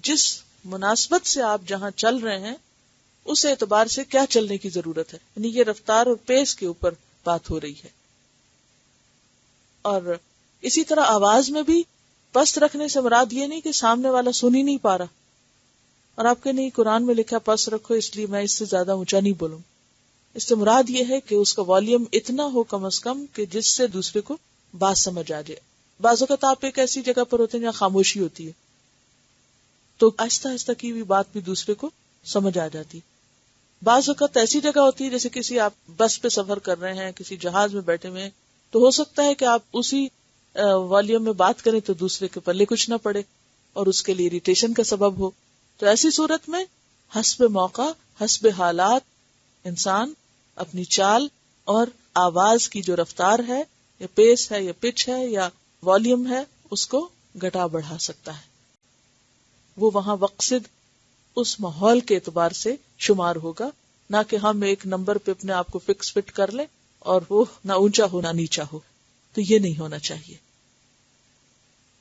جس مناسبت سے آپ جہاں چل رہے ہیں اس اعتبار سے کیا چلنے کی ضرورت ہے، یعنی یہ رفتار اور پیس کے اوپر بات ہو رہی ہے. اور اسی طرح آواز میں بھی پست رکھنے سے مراد یہ نہیں کہ سامنے والا سن ہی نہیں پا رہا اور آپ کے نہیں قرآن میں لکھا پست رکھو اس لیے میں اس سے زیادہ اونچا نہیں بولوں. اس سے مراد یہ ہے کہ اس کا والیوم اتنا ہو کم از کم کہ جس سے دوسرے کو بات سمجھ آ جائے. بعض اوقات آپ ایک ایسی جگہ پر ہوتے ہیں جہاں خاموشی ہوتی ہے تو آہستہ آہستہ کی ہوئی بات بھی دوسرے کو سمجھ آ جاتی. بعض اوقات ایسی جگہ ہوتی ہے جیسے کسی آپ بس پہ سفر کر رہے ہیں، کسی جہاز میں بیٹھے ہوئے ہیں، تو ہو سکتا ہے کہ آپ اسی والیوم میں بات کریں تو دوسرے کے پلے کچھ نہ پڑے اور اس کے لیے اریٹیشن کا سبب ہو. تو ایسی صورت میں حسب موقع، حسب حالات انسان اپنی چال اور آواز کی جو رفتار ہے یا پیس ہے یا پچ ہے یا والیوم ہے اس کو گھٹا بڑھا سکتا ہے. وہ وہاں وقصد اس ماحول کے اعتبار سے شمار ہوگا، نہ کہ ہم ایک نمبر پہ اپنے آپ کو فکس فٹ کر لیں اور وہ نہ اونچا ہو نہ نیچا ہو. تو یہ نہیں ہونا چاہیے.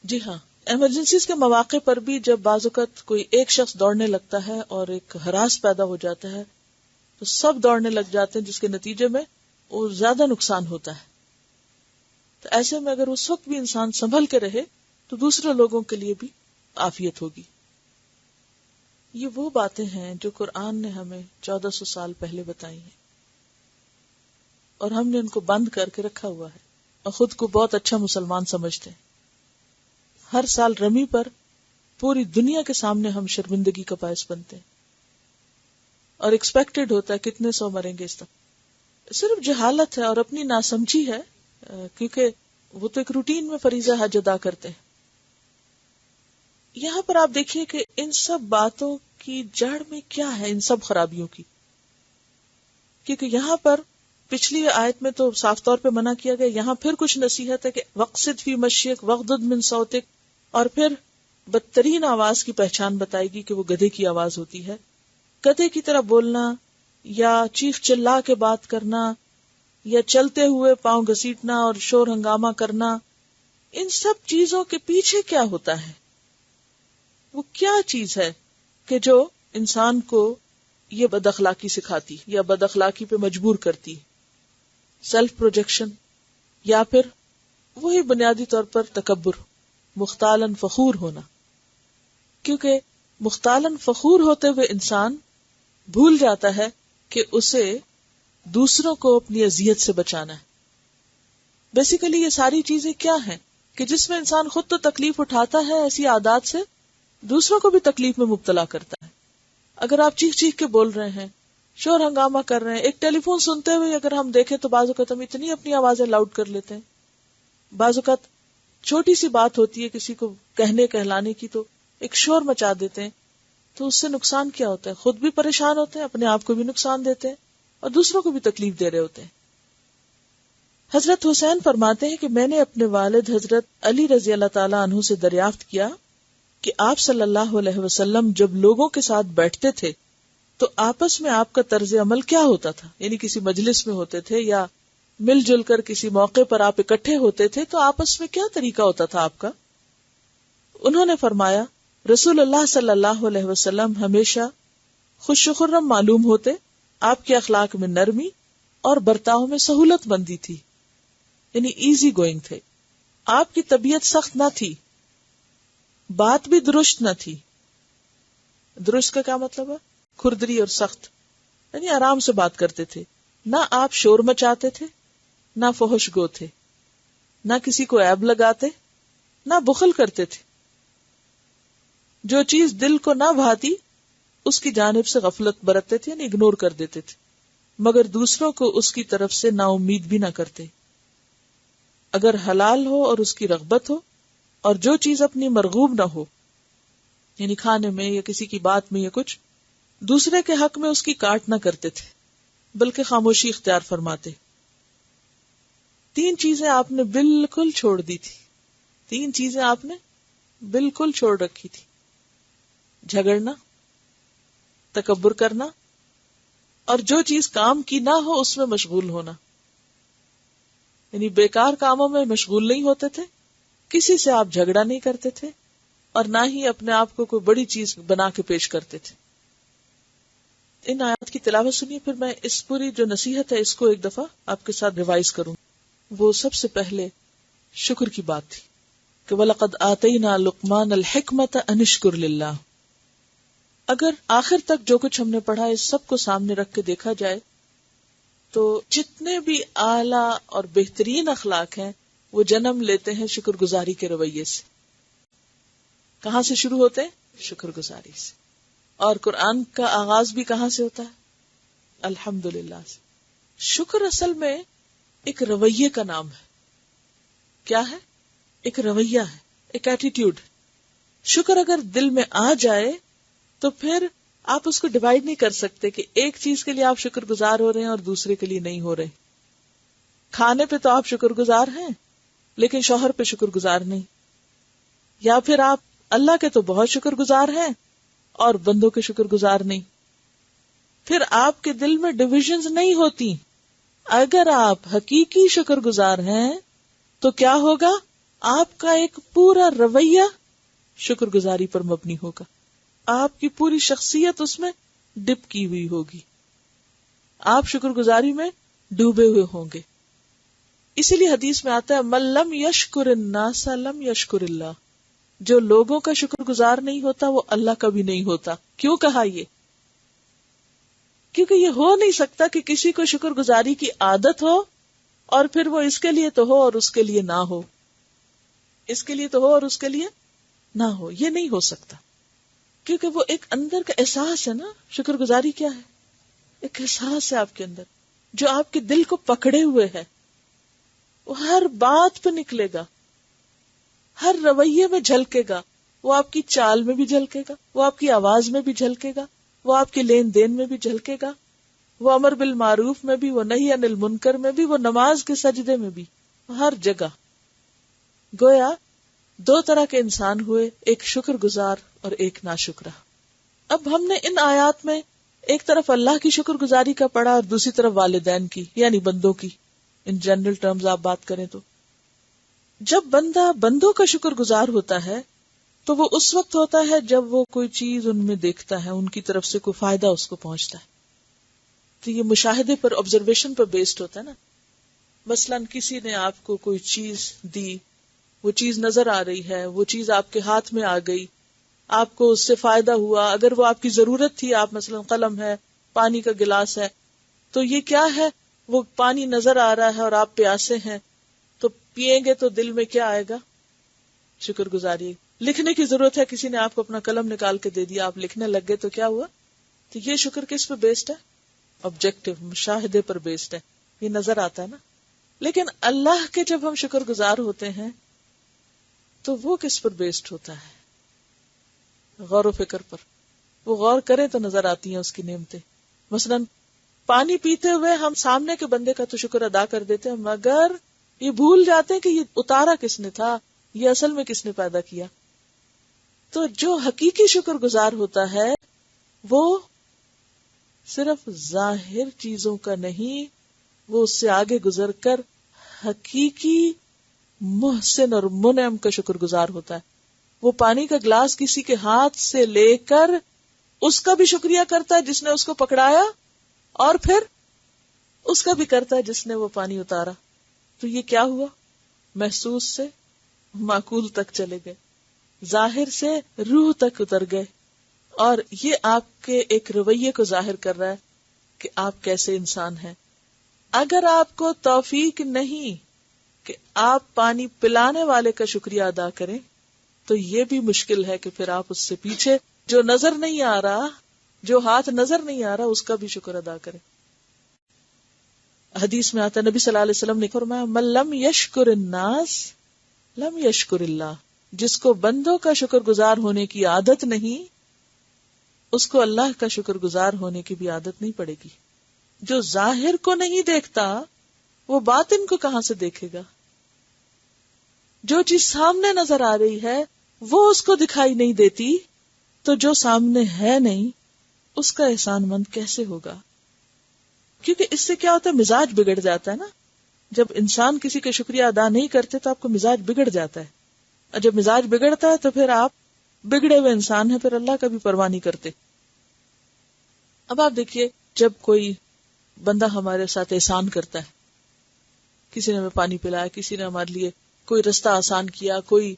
جی ہاں، ایمرجنسیز کے مواقع پر بھی جب بعض اوقات کوئی ایک شخص دوڑنے لگتا ہے اور ایک ہراس پیدا ہو جاتا ہے تو سب دوڑنے لگ جاتے ہیں، جس کے نتیجے میں وہ زیادہ نقصان ہوتا ہے. تو ایسے میں اگر اس وقت بھی انسان سنبھل کے رہے تو دوسرے لوگوں کے لیے بھی عافیت ہوگی. یہ وہ باتیں ہیں جو قرآن نے ہمیں 1400 سال پہلے بتائی ہیں اور ہم نے ان کو بند کر کے رکھا ہوا ہے اور خود کو بہت اچھا مسلمان سمجھتے ہیں. ہر سال رمی پر پوری دنیا کے سامنے ہم شرمندگی کا باعث بنتے ہیں اور ایکسپیکٹڈ ہوتا ہے کتنے سو مریں گے اس طرح. صرف جہالت ہے اور اپنی ناسمجھی ہے، کیونکہ وہ تو ایک روٹین میں فریضہ حج ادا کرتے ہیں. یہاں پر آپ دیکھیے کہ ان سب باتوں کی جڑ میں کیا ہے، ان سب خرابیوں کی. کیونکہ یہاں پر پچھلی آیت میں تو صاف طور پہ منع کیا گیا، یہاں پھر کچھ نصیحت ہے کہ وقصد فی مشیک وغضض من صوتک، اور پھر بدترین آواز کی پہچان بتائے گی کہ وہ گدھے کی آواز ہوتی ہے. گدھے کی طرح بولنا یا چیخ چلا کے بات کرنا یا چلتے ہوئے پاؤں گھسیٹنا اور شور ہنگامہ کرنا، ان سب چیزوں کے پیچھے کیا ہوتا ہے؟ وہ کیا چیز ہے کہ جو انسان کو یہ بد اخلاقی سکھاتی یا بد اخلاقی پہ مجبور کرتی؟ سیلف پروجیکشن یا پھر وہی بنیادی طور پر تکبر، مختالن فخور ہونا. کیونکہ مختالن فخور ہوتے ہوئے انسان بھول جاتا ہے کہ اسے دوسروں کو اپنی اذیت سے بچانا ہے. بیسیکلی یہ ساری چیزیں کیا ہیں کہ جس میں انسان خود تو تکلیف اٹھاتا ہے ایسی عادات سے، دوسروں کو بھی تکلیف میں مبتلا کرتا ہے. اگر آپ چیخ چیخ کے بول رہے ہیں، شور ہنگامہ کر رہے ہیں، ایک ٹیلی فون سنتے ہوئے اگر ہم دیکھیں تو بعض اوقات ہم اتنی اپنی آوازیں لاؤڈ کر لیتے ہیں. بعض اوقات چھوٹی سی بات ہوتی ہے کسی کو کہنے کہلانے کی تو ایک شور مچا دیتے ہیں. تو اس سے نقصان کیا ہوتا ہے؟ خود بھی پریشان ہوتے ہیں، اپنے آپ کو بھی نقصان دیتے ہیں اور دوسروں کو بھی تکلیف دے رہے ہوتے ہیں. حضرت حسین فرماتے ہیں کہ میں نے اپنے والد حضرت علی رضی اللہ تعالی عنہ سے دریافت کیا کہ آپ صلی اللہ علیہ وسلم جب لوگوں کے ساتھ بیٹھتے تھے تو آپس میں آپ کا طرز عمل کیا ہوتا تھا؟ یعنی کسی مجلس میں ہوتے تھے یا مل جل کر کسی موقع پر آپ اکٹھے ہوتے تھے تو آپس میں کیا طریقہ ہوتا تھا آپ کا؟ انہوں نے فرمایا رسول اللہ صلی اللہ علیہ وسلم ہمیشہ خوش و خرم معلوم ہوتے، آپ کے اخلاق میں نرمی اور برتاؤ میں سہولت مندی تھی، یعنی ایزی گوئنگ تھے. آپ کی طبیعت سخت نہ تھی، بات بھی درست نہ تھی. درست کا کیا مطلب ہے؟ کھردری اور سخت، یعنی آرام سے بات کرتے تھے. نہ آپ شور مچاتے تھے، نہ فحش گو تھے، نہ کسی کو عیب لگاتے، نہ بخل کرتے تھے. جو چیز دل کو نہ بھاتی اس کی جانب سے غفلت برتتے تھے، یعنی اگنور کر دیتے تھے، مگر دوسروں کو اس کی طرف سے نا امید بھی نہ کرتے۔ اگر حلال ہو اور اس کی رغبت ہو، اور جو چیز اپنی مرغوب نہ ہو، یعنی کھانے میں یا کسی کی بات میں یا کچھ، دوسرے کے حق میں اس کی کاٹ نہ کرتے تھے بلکہ خاموشی اختیار فرماتے۔ 3 چیزیں آپ نے بالکل چھوڑ دی تھی، 3 چیزیں آپ نے بالکل چھوڑ رکھی تھی: جھگڑنا، تکبر کرنا، اور جو چیز کام کی نہ ہو اس میں مشغول ہونا۔ یعنی بیکار کاموں میں مشغول نہیں ہوتے تھے، کسی سے آپ جھگڑا نہیں کرتے تھے، اور نہ ہی اپنے آپ کو کوئی بڑی چیز بنا کے پیش کرتے تھے۔ ان آیات کی تلاوت سنیے، پھر میں اس پوری جو نصیحت ہے اس کو ایک دفعہ آپ کے ساتھ ریوائز کروں۔ وہ سب سے پہلے شکر کی بات تھی کہ وَلَقَدْ آتَيْنَا لُقْمَانَ الْحِكْمَةَ أَنِ اشْكُرْ لِلَّهِ۔ اگر آخر تک جو کچھ ہم نے پڑھا اس سب کو سامنے رکھ کے دیکھا جائے تو جتنے بھی اعلیٰ اور بہترین اخلاق ہیں وہ جنم لیتے ہیں شکر گزاری کے رویے سے۔ کہاں سے شروع ہوتے ہیں؟ شکر گزاری سے۔ اور قرآن کا آغاز بھی کہاں سے ہوتا ہے؟ الحمدللہ سے۔ شکر اصل میں ایک رویے کا نام ہے۔ کیا ہے؟ ایک رویہ ہے، ایک ایٹیٹیوڈ۔ شکر اگر دل میں آ جائے تو پھر آپ اس کو ڈیوائیڈ نہیں کر سکتے کہ ایک چیز کے لیے آپ شکر گزار ہو رہے ہیں اور دوسرے کے لیے نہیں ہو رہے۔ کھانے پہ تو آپ شکر گزار ہیں لیکن شوہر پہ شکر گزار نہیں، یا پھر آپ اللہ کے تو بہت شکر گزار ہیں اور بندوں کے شکر گزار نہیں۔ پھر آپ کے دل میں ڈویژنز نہیں ہوتی۔ اگر آپ حقیقی شکر گزار ہیں تو کیا ہوگا؟ آپ کا ایک پورا رویہ شکر گزاری پر مبنی ہوگا، آپ کی پوری شخصیت اس میں ڈپ کی ہوئی ہوگی، آپ شکر گزاری میں ڈوبے ہوئے ہوں گے۔ اسی لیے حدیث میں آتا ہے من لم یشکر الناس لم یشکر اللہ، جو لوگوں کا شکر گزار نہیں ہوتا وہ اللہ کا بھی نہیں ہوتا۔ کیوں کہا یہ؟ کیونکہ یہ ہو نہیں سکتا کہ کسی کو شکر گزاری کی عادت ہو اور پھر وہ اس کے لیے تو ہو اور اس کے لیے نہ ہو، اس کے لیے تو ہو اور اس کے لیے نہ ہو، یہ نہیں ہو سکتا۔ کیونکہ وہ ایک اندر کا احساس ہے نا، شکر گزاری کیا ہے؟ ایک احساس ہے آپ کے اندر جو آپ کے دل کو پکڑے ہوئے ہے، وہ ہر بات پہ نکلے گا، ہر رویے میں جھلکے گا، وہ آپ کی چال میں بھی جھلکے گا، وہ آپ کی آواز میں بھی جھلکے گا، وہ آپ کے لین دین میں بھی جھلکے گا، وہ امر بالمعروف میں بھی، وہ نہی عن المنکر میں بھی، وہ نماز کے سجدے میں بھی، ہر جگہ۔ گویا 2 طرح کے انسان ہوئے، ایک شکر گزار اور ایک ناشکرا۔ اب ہم نے ان آیات میں ایک طرف اللہ کی شکر گزاری کا پڑھا اور دوسری طرف والدین کی، یعنی بندوں کی۔ ان جنرل ٹرمز آپ بات کریں تو جب بندہ بندوں کا شکر گزار ہوتا ہے تو وہ اس وقت ہوتا ہے جب وہ کوئی چیز ان میں دیکھتا ہے، ان کی طرف سے کوئی فائدہ اس کو پہنچتا ہے۔ تو یہ مشاہدے پر، آبزرویشن پر بیسڈ ہوتا ہے نا۔ مثلا کسی نے آپ کو کوئی چیز دی، وہ چیز نظر آ رہی ہے، وہ چیز آپ کے ہاتھ میں آ گئی، آپ کو اس سے فائدہ ہوا، اگر وہ آپ کی ضرورت تھی، آپ مثلا قلم ہے، پانی کا گلاس ہے، تو یہ کیا ہے؟ وہ پانی نظر آ رہا ہے اور آپ پیاسے ہیں، تو پیئیں گے تو دل میں کیا آئے گا؟ شکر گزاری۔ لکھنے کی ضرورت ہے، کسی نے آپ کو اپنا قلم نکال کے دے دیا، آپ لکھنے لگ گئے، تو کیا ہوا؟ تو یہ شکر کس پہ بیسڈ ہے؟ آبجیکٹو، مشاہدے پر بیسڈ ہے، یہ نظر آتا ہے نا۔ لیکن اللہ کے جب ہم شکر گزار ہوتے ہیں تو وہ کس پر بیسڈ ہوتا ہے؟ غور و فکر پر۔ وہ غور کریں تو نظر آتی ہیں اس کی نعمتیں۔ مثلا پانی پیتے ہوئے ہم سامنے کے بندے کا تو شکر ادا کر دیتے ہیں، مگر یہ بھول جاتے ہیں کہ یہ اتارا کس نے تھا، یہ اصل میں کس نے پیدا کیا۔ تو جو حقیقی شکر گزار ہوتا ہے وہ صرف ظاہر چیزوں کا نہیں، وہ اس سے آگے گزر کر حقیقی محسن اور منعم کا شکر گزار ہوتا ہے۔ وہ پانی کا گلاس کسی کے ہاتھ سے لے کر اس کا بھی شکریہ کرتا ہے جس نے اس کو پکڑایا، اور پھر اس کا بھی کرتا ہے جس نے وہ پانی اتارا۔ تو یہ کیا ہوا؟ محسوس سے معقول تک چلے گئے، ظاہر سے روح تک اتر گئے، اور یہ آپ کے ایک رویے کو ظاہر کر رہا ہے کہ آپ کیسے انسان ہیں۔ اگر آپ کو توفیق نہیں کہ آپ پانی پلانے والے کا شکریہ ادا کریں تو یہ بھی مشکل ہے کہ پھر آپ اس سے پیچھے جو نظر نہیں آ رہا، جو ہاتھ نظر نہیں آ رہا، اس کا بھی شکر ادا کریں. حدیث میں آتا ہے نبی صلی اللہ علیہ وسلم نے فرمایا من لم یشکر الناس لم یشکر اللہ، جس کو بندوں کا شکر گزار ہونے کی عادت نہیں، اس کو اللہ کا شکر گزار ہونے کی بھی عادت نہیں پڑے گی. جو ظاہر کو نہیں دیکھتا وہ باطن کو کہاں سے دیکھے گا؟ جو چیز سامنے نظر آ رہی ہے وہ اس کو دکھائی نہیں دیتی، تو جو سامنے ہے نہیں اس کا احسان مند کیسے ہوگا؟ کیونکہ اس سے کیا ہوتا ہے، مزاج بگڑ جاتا ہے نا. جب انسان کسی کا شکریہ ادا نہیں کرتے تو آپ کو مزاج بگڑ جاتا ہے، اور جب مزاج بگڑتا ہے تو پھر آپ بگڑے ہوئے انسان ہیں، پھر اللہ کا بھی پرواہ نہیں کرتے. اب آپ دیکھیے، جب کوئی بندہ ہمارے ساتھ احسان کرتا ہے، کسی نے ہمیں پانی پلایا، کسی نے ہمارے لیے کوئی رستہ آسان کیا، کوئی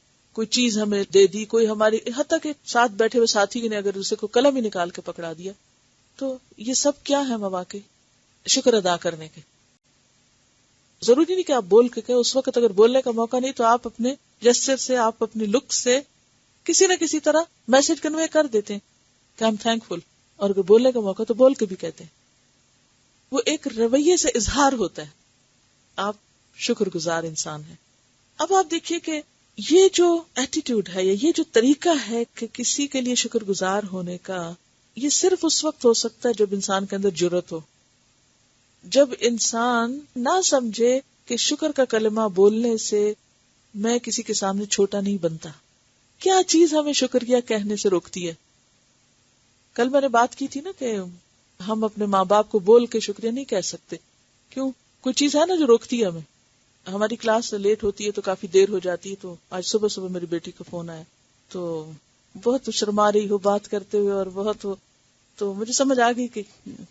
چیز ہمیں دے دی، کوئی ہماری، حتیٰ کہ ساتھ بیٹھے ہوئے ساتھی نے اگر اسے کوئی قلم ہی نکال کے پکڑا دیا، تو یہ سب کیا ہے مواقع شکر ادا کرنے کے. ضروری نہیں کہ آپ بول کے کہیں، اس وقت اگر بولنے کا موقع نہیں تو آپ اپنے جسچر سے، آپ اپنی لک سے کسی نہ کسی طرح میسج کنوے کر دیتے ہیں کہ I'm thankful، اور اگر بولنے کا موقع تو بول کے بھی کہتے ہیں. وہ ایک رویے سے اظہار ہوتا ہے آپ شکر گزار انسان ہیں. اب آپ دیکھیے کہ یہ جو ایٹیٹیوڈ ہے یا یہ جو طریقہ ہے کہ کسی کے لیے شکر گزار ہونے کا، یہ صرف اس وقت ہو سکتا ہے جب انسان کے اندر جرأت ہو، جب انسان نہ سمجھے کہ شکر کا کلمہ بولنے سے میں کسی کے سامنے چھوٹا نہیں بنتا. کیا چیز ہمیں شکریہ کہنے سے روکتی ہے؟ کل میں نے بات کی تھی نا کہ ہم اپنے ماں باپ کو بول کے شکریہ نہیں کہہ سکتے. کیوں؟ کوئی چیز ہے نا جو روکتی ہے ہمیں. ہماری کلاس لیٹ ہوتی ہے تو کافی دیر ہو جاتی ہے. تو آج صبح میری بیٹی کا فون آیا تو بہت شرما رہی ہو بات کرتے ہوئے، اور بہت تو مجھے سمجھ آ گئی کہ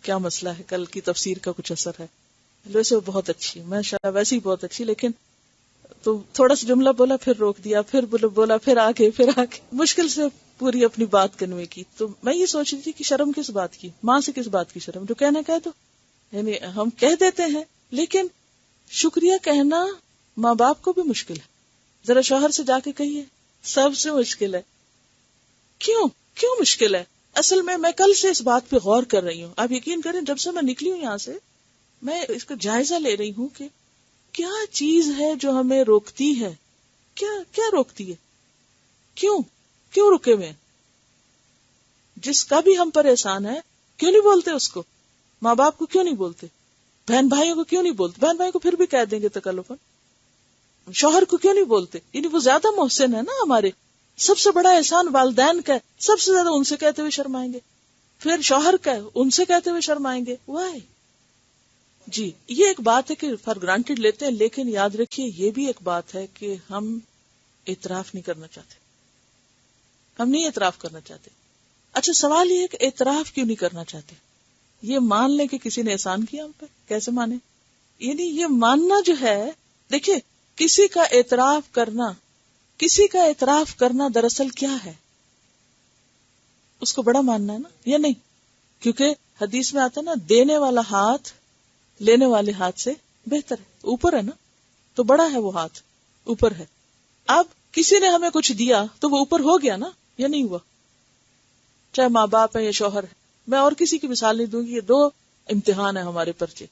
کیا مسئلہ ہے، کل کی تفسیر کا کچھ اثر ہے. ویسے وہ بہت اچھی، ماشاءاللہ ویسے ہی بہت اچھی، لیکن تو تھوڑا سا جملہ بولا پھر روک دیا، پھر بولا پھر آگے مشکل سے پوری اپنی بات کنوے کی. تو میں یہ سوچ رہی تھی کہ شرم کس بات کی، ماں سے کس بات کی شرم، جو کہنا کہہ دو. یعنی ہم کہہ دیتے ہیں، لیکن شکریہ کہنا ماں باپ کو بھی مشکل ہے. ذرا شوہر سے جا کے کہیے، سب سے مشکل ہے. کیوں مشکل ہے؟ اصل میں کل سے اس بات پہ غور کر رہی ہوں. آپ یقین کریں، جب سے میں نکلی ہوں یہاں سے میں اس کا جائزہ لے رہی ہوں کہ کیا چیز ہے جو ہمیں روکتی ہے، کیا روکتی ہے، کیوں رکے ہوئے؟ جس کا بھی ہم پر احسان ہے کیوں نہیں بولتے اس کو؟ ماں باپ کو کیوں نہیں بولتے؟ بہن بھائیوں کو کیوں نہیں بولتے؟ بہن بھائی کو پھر بھی کہہ دیں گے تکلفاً. شوہر کو کیوں نہیں بولتے؟ یعنی وہ زیادہ محسن ہے نا ہمارے. سب سے بڑا احسان والدین کا ہے، سب سے زیادہ ان سے کہتے ہوئے شرمائیں گے. پھر شوہر کا ہے، ان سے کہتے ہوئے شرمائیں گے. وائی؟ جی یہ ایک بات ہے کہ فار گرانٹیڈ لیتے ہیں، لیکن یاد رکھیے یہ بھی ایک بات ہے کہ ہم اعتراف نہیں کرنا چاہتے. ہم نہیں اعتراف کرنا چاہتے. اچھا سوال یہ ہے کہ اعتراف کیوں نہیں کرنا چاہتے؟ یہ مان لیں کہ کسی نے احسان کیا ہم پہ، کیسے مانے؟ یعنی یہ ماننا جو ہے، دیکھیں کسی کا اعتراف کرنا دراصل کیا ہے؟ اس کو بڑا ماننا ہے نا، یا نہیں؟ کیونکہ حدیث میں آتا ہے نا، دینے والا ہاتھ لینے والے ہاتھ سے بہتر ہے، اوپر ہے نا، تو بڑا ہے وہ ہاتھ، اوپر ہے. اب کسی نے ہمیں کچھ دیا تو وہ اوپر ہو گیا نا، یا نہیں ہوا؟ چاہے ماں باپ ہے یا شوہر ہے. میں اور کسی کی مثال نہیں دوں گی، یہ 2 امتحان ہے ہمارے پرچے.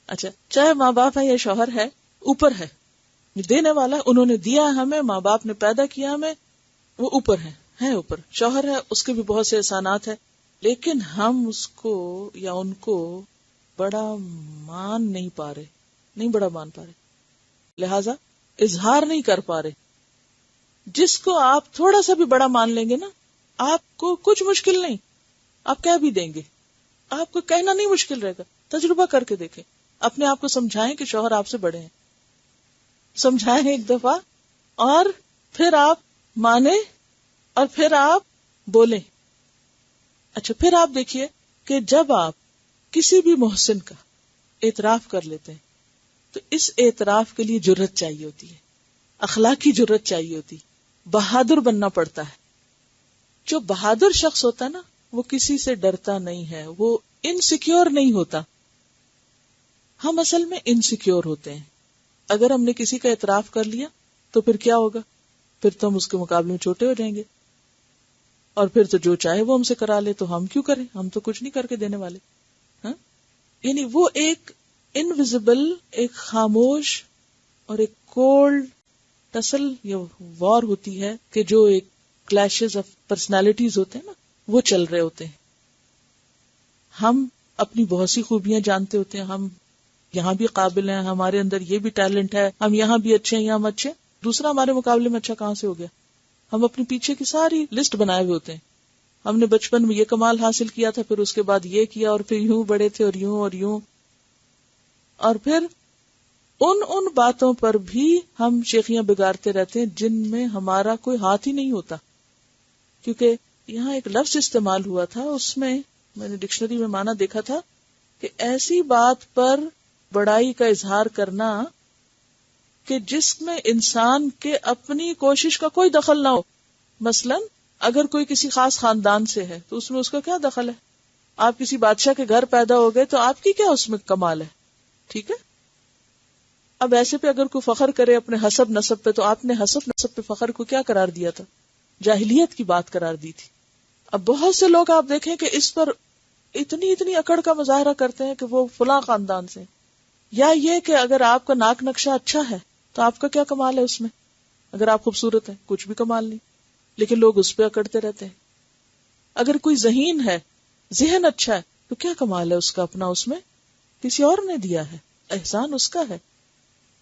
اچھا چاہے ماں باپ ہے یا شوہر ہے، اوپر ہے، دینے والا، انہوں نے دیا ہمیں، ماں باپ نے پیدا کیا ہمیں، وہ اوپر ہے اوپر. شوہر ہے، اس کے بھی بہت سے احسانات ہیں، لیکن ہم اس کو یا ان کو بڑا مان نہیں پا رہے، لہذا اظہار نہیں کر پا رہے. جس کو آپ تھوڑا سا بھی بڑا مان لیں گے نا، آپ کو کچھ مشکل نہیں، آپ کہہ بھی دیں گے، آپ کو کہنا نہیں مشکل رہے گا. تجربہ کر کے دیکھیں، اپنے آپ کو سمجھائیں کہ شوہر آپ سے بڑے ہیں، سمجھائیں ایک دفعہ، اور پھر آپ مانیں، اور پھر آپ بولیں. اچھا پھر آپ دیکھیے کہ جب آپ کسی بھی محسن کا اعتراف کر لیتے ہیں تو اس اعتراف کے لیے جرأت چاہیے ہوتی ہے، اخلاقی جرأت چاہیے ہوتی، بہادر بننا پڑتا ہے. جو بہادر شخص ہوتا ہے نا، وہ کسی سے ڈرتا نہیں ہے، وہ انسیکیور نہیں ہوتا. ہم اصل میں انسیکیور ہوتے ہیں. اگر ہم نے کسی کا اعتراف کر لیا تو پھر کیا ہوگا؟ پھر تو ہم اس کے مقابلے میں چھوٹے ہو جائیں گے، اور پھر تو جو چاہے وہ ہم سے کرا لے، تو ہم کیوں کریں؟ ہم تو کچھ نہیں کر کے دینے والے. ہاں، یعنی وہ ایک انویزیبل، ایک خاموش اور ایک کولڈ ٹسل یا وار ہوتی ہے کہ جو ایک کلیشز آف پرسنالٹیز ہوتے ہیں نا، وہ چل رہے ہوتے ہیں. ہم اپنی بہت سی خوبیاں جانتے ہوتے ہیں، ہم یہاں بھی قابل ہیں، ہمارے اندر یہ بھی ٹیلنٹ ہے، ہم یہاں بھی اچھے ہیں، یہاں ہم اچھے ہیں، دوسرا ہمارے مقابلے میں اچھا کہاں سے ہو گیا؟ ہم اپنے پیچھے کی ساری لسٹ بنائے ہوئے ہوتے ہیں. ہم نے بچپن میں یہ کمال حاصل کیا تھا، پھر اس کے بعد یہ کیا، اور پھر یوں بڑے تھے، اور یوں اور یوں، اور پھر ان باتوں پر بھی ہم شیخیاں بگاڑتے رہتے ہیں جن میں ہمارا کوئی ہاتھ ہی نہیں ہوتا. کیونکہ یہاں ایک لفظ استعمال ہوا تھا، اس میں نے ڈکشنری میں معنی دیکھا تھا کہ ایسی بات پر بڑائی کا اظہار کرنا کہ جس میں انسان کے اپنی کوشش کا کوئی دخل نہ ہو. مثلا اگر کوئی کسی خاص خاندان سے ہے تو اس میں اس کا کیا دخل ہے؟ آپ کسی بادشاہ کے گھر پیدا ہو گئے تو آپ کی کیا اس میں کمال ہے؟ ٹھیک ہے. اب ایسے پہ اگر کوئی فخر کرے اپنے حسب نسب پہ، تو آپ نے حسب نسب پہ فخر کو کیا قرار دیا تھا؟ جاہلیت کی بات قرار دی تھی. اب بہت سے لوگ آپ دیکھیں کہ اس پر اتنی اکڑ کا مظاہرہ کرتے ہیں کہ وہ فلاں خاندان سے، یا یہ کہ اگر آپ کا ناک نقشہ اچھا ہے تو آپ کا کیا کمال ہے اس میں؟ اگر آپ خوبصورت ہیں کچھ بھی کمال نہیں، لیکن لوگ اس پہ اکڑتے رہتے ہیں. اگر کوئی ذہین ہے، ذہن اچھا ہے، تو کیا کمال ہے اس کا اپنا؟ اس میں کسی اور نے دیا ہے، احسان اس کا ہے.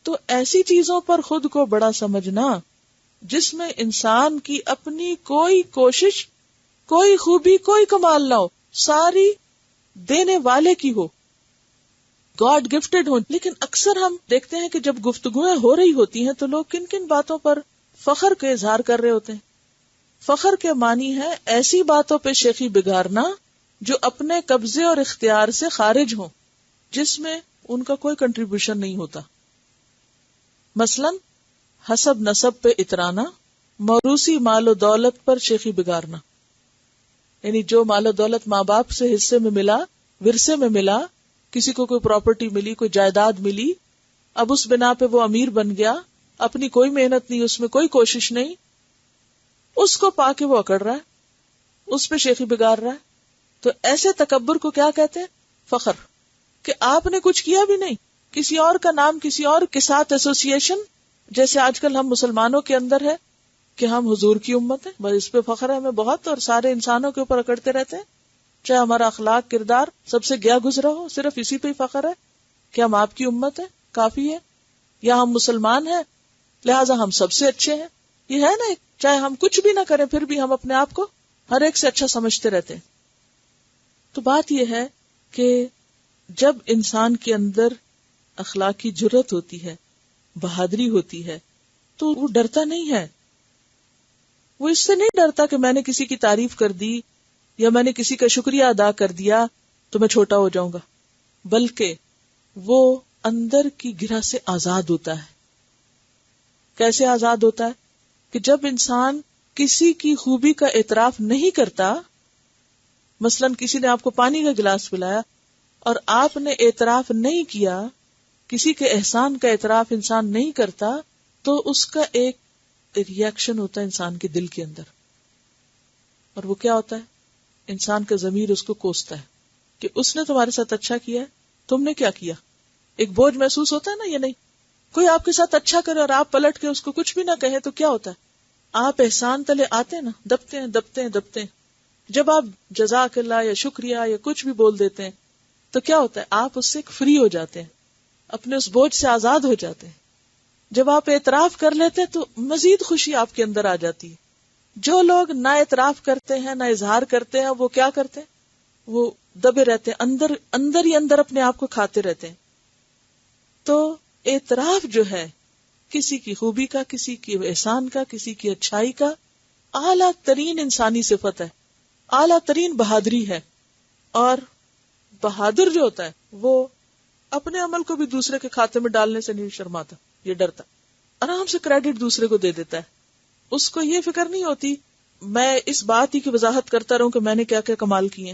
تو ایسی چیزوں پر خود کو بڑا سمجھنا جس میں انسان کی اپنی کوئی کوشش، کوئی خوبی، کوئی کمال نہ ہو، ساری دینے والے کی ہو، گاڈ گفٹڈ ہو. لیکن اکثر ہم دیکھتے ہیں کہ جب گفتگویں ہو رہی ہوتی ہیں تو لوگ کن کن باتوں پر فخر کا اظہار کر رہے ہوتے ہیں. فخر کے معنی ہے ایسی باتوں پہ شیخی بگارنا جو اپنے قبضے اور اختیار سے خارج ہوں، جس میں ان کا کوئی کنٹریبیوشن نہیں ہوتا. مثلا حسب نسب پہ اترانا، موروثی مال و دولت پر شیخی بگارنا. یعنی جو مال و دولت ماں باپ سے حصے میں ملا، ورثے میں ملا، کسی کو کوئی پراپرٹی ملی، کوئی جائیداد ملی، اب اس بنا پہ وہ امیر بن گیا، اپنی کوئی محنت نہیں، اس میں کوئی کوشش نہیں، اس کو پا کے وہ اکڑ رہا ہے، اس پہ شیخی بگاڑ رہا ہے. تو ایسے تکبر کو کیا کہتے ہیں؟ فخر. کہ آپ نے کچھ کیا بھی نہیں، کسی اور کا نام کسی اور کے ساتھ ایسوسیشن، جیسے آج کل ہم مسلمانوں کے اندر ہے کہ ہم حضور کی امت ہیں، بس اس پہ فخر ہے ہمیں بہت، اور سارے انسانوں کے اوپر اکڑتے رہتے ہیں، چاہے ہمارا اخلاق کردار سب سے گیا گزرا ہو، صرف اسی پہ ہی فخر ہے کہ ہم آپ کی امت ہیں، کافی ہے، یا ہم مسلمان ہیں لہٰذا ہم سب سے اچھے ہیں. یہ ہے نا، چاہے ہم کچھ بھی نہ کریں پھر بھی ہم اپنے آپ کو ہر ایک سے اچھا سمجھتے رہتے ہیں. تو بات یہ ہے کہ جب انسان کے اندر اخلاقی جرت ہوتی ہے، بہادری ہوتی ہے، تو وہ ڈرتا نہیں ہے. وہ اس سے نہیں ڈرتا کہ میں نے کسی کی تعریف کر دی یا میں نے کسی کا شکریہ ادا کر دیا تو میں چھوٹا ہو جاؤں گا، بلکہ وہ اندر کی گرہ سے آزاد ہوتا ہے. کیسے آزاد ہوتا ہے؟ کہ جب انسان کسی کی خوبی کا اعتراف نہیں کرتا، مثلا کسی نے آپ کو پانی کا گلاس پلایا اور آپ نے اعتراف نہیں کیا، کسی کے احسان کا اعتراف انسان نہیں کرتا، تو اس کا ایک ری ایکشن ہوتا ہے انسان کے دل کے اندر، اور وہ کیا ہوتا ہے؟ انسان کا ضمیر اس کو کوستا ہے کہ اس نے تمہارے ساتھ اچھا کیا ہے، تم نے کیا کیا. ایک بوجھ محسوس ہوتا ہے نا. یہ نہیں کوئی آپ کے ساتھ اچھا کرے اور آپ پلٹ کے اس کو کچھ بھی نہ کہیں تو کیا ہوتا ہے؟ آپ احسان تلے آتے ہیں نا، دبتے ہیں. جب آپ جزاک اللہ یا شکریہ یا کچھ بھی بول دیتے ہیں تو کیا ہوتا ہے؟ آپ اس سے فری ہو جاتے ہیں، اپنے اس بوجھ سے آزاد ہو جاتے ہیں. جب آپ اعتراف کر لیتے تو مزید خوشی آپ کے اندر آ جاتی ہے. جو لوگ نہ اعتراف کرتے ہیں، نہ اظہار کرتے ہیں، وہ کیا کرتے ہیں؟ وہ دبے رہتے ہیں، اندر ہی اندر اپنے آپ کو کھاتے رہتے ہیں. تو اعتراف جو ہے کسی کی خوبی کا، کسی کی احسان کا، کسی کی اچھائی کا، اعلیٰ ترین انسانی صفت ہے، اعلیٰ ترین بہادری ہے. اور بہادر جو ہوتا ہے وہ اپنے عمل کو بھی دوسرے کے کھاتے میں ڈالنے سے نہیں شرماتا، یہ ڈرتا، آرام سے کریڈٹ دوسرے کو دے دیتا ہے. اس کو یہ فکر نہیں ہوتی میں اس بات ہی کی وضاحت کرتا رہوں کہ میں نے کیا کیا کمال کیے.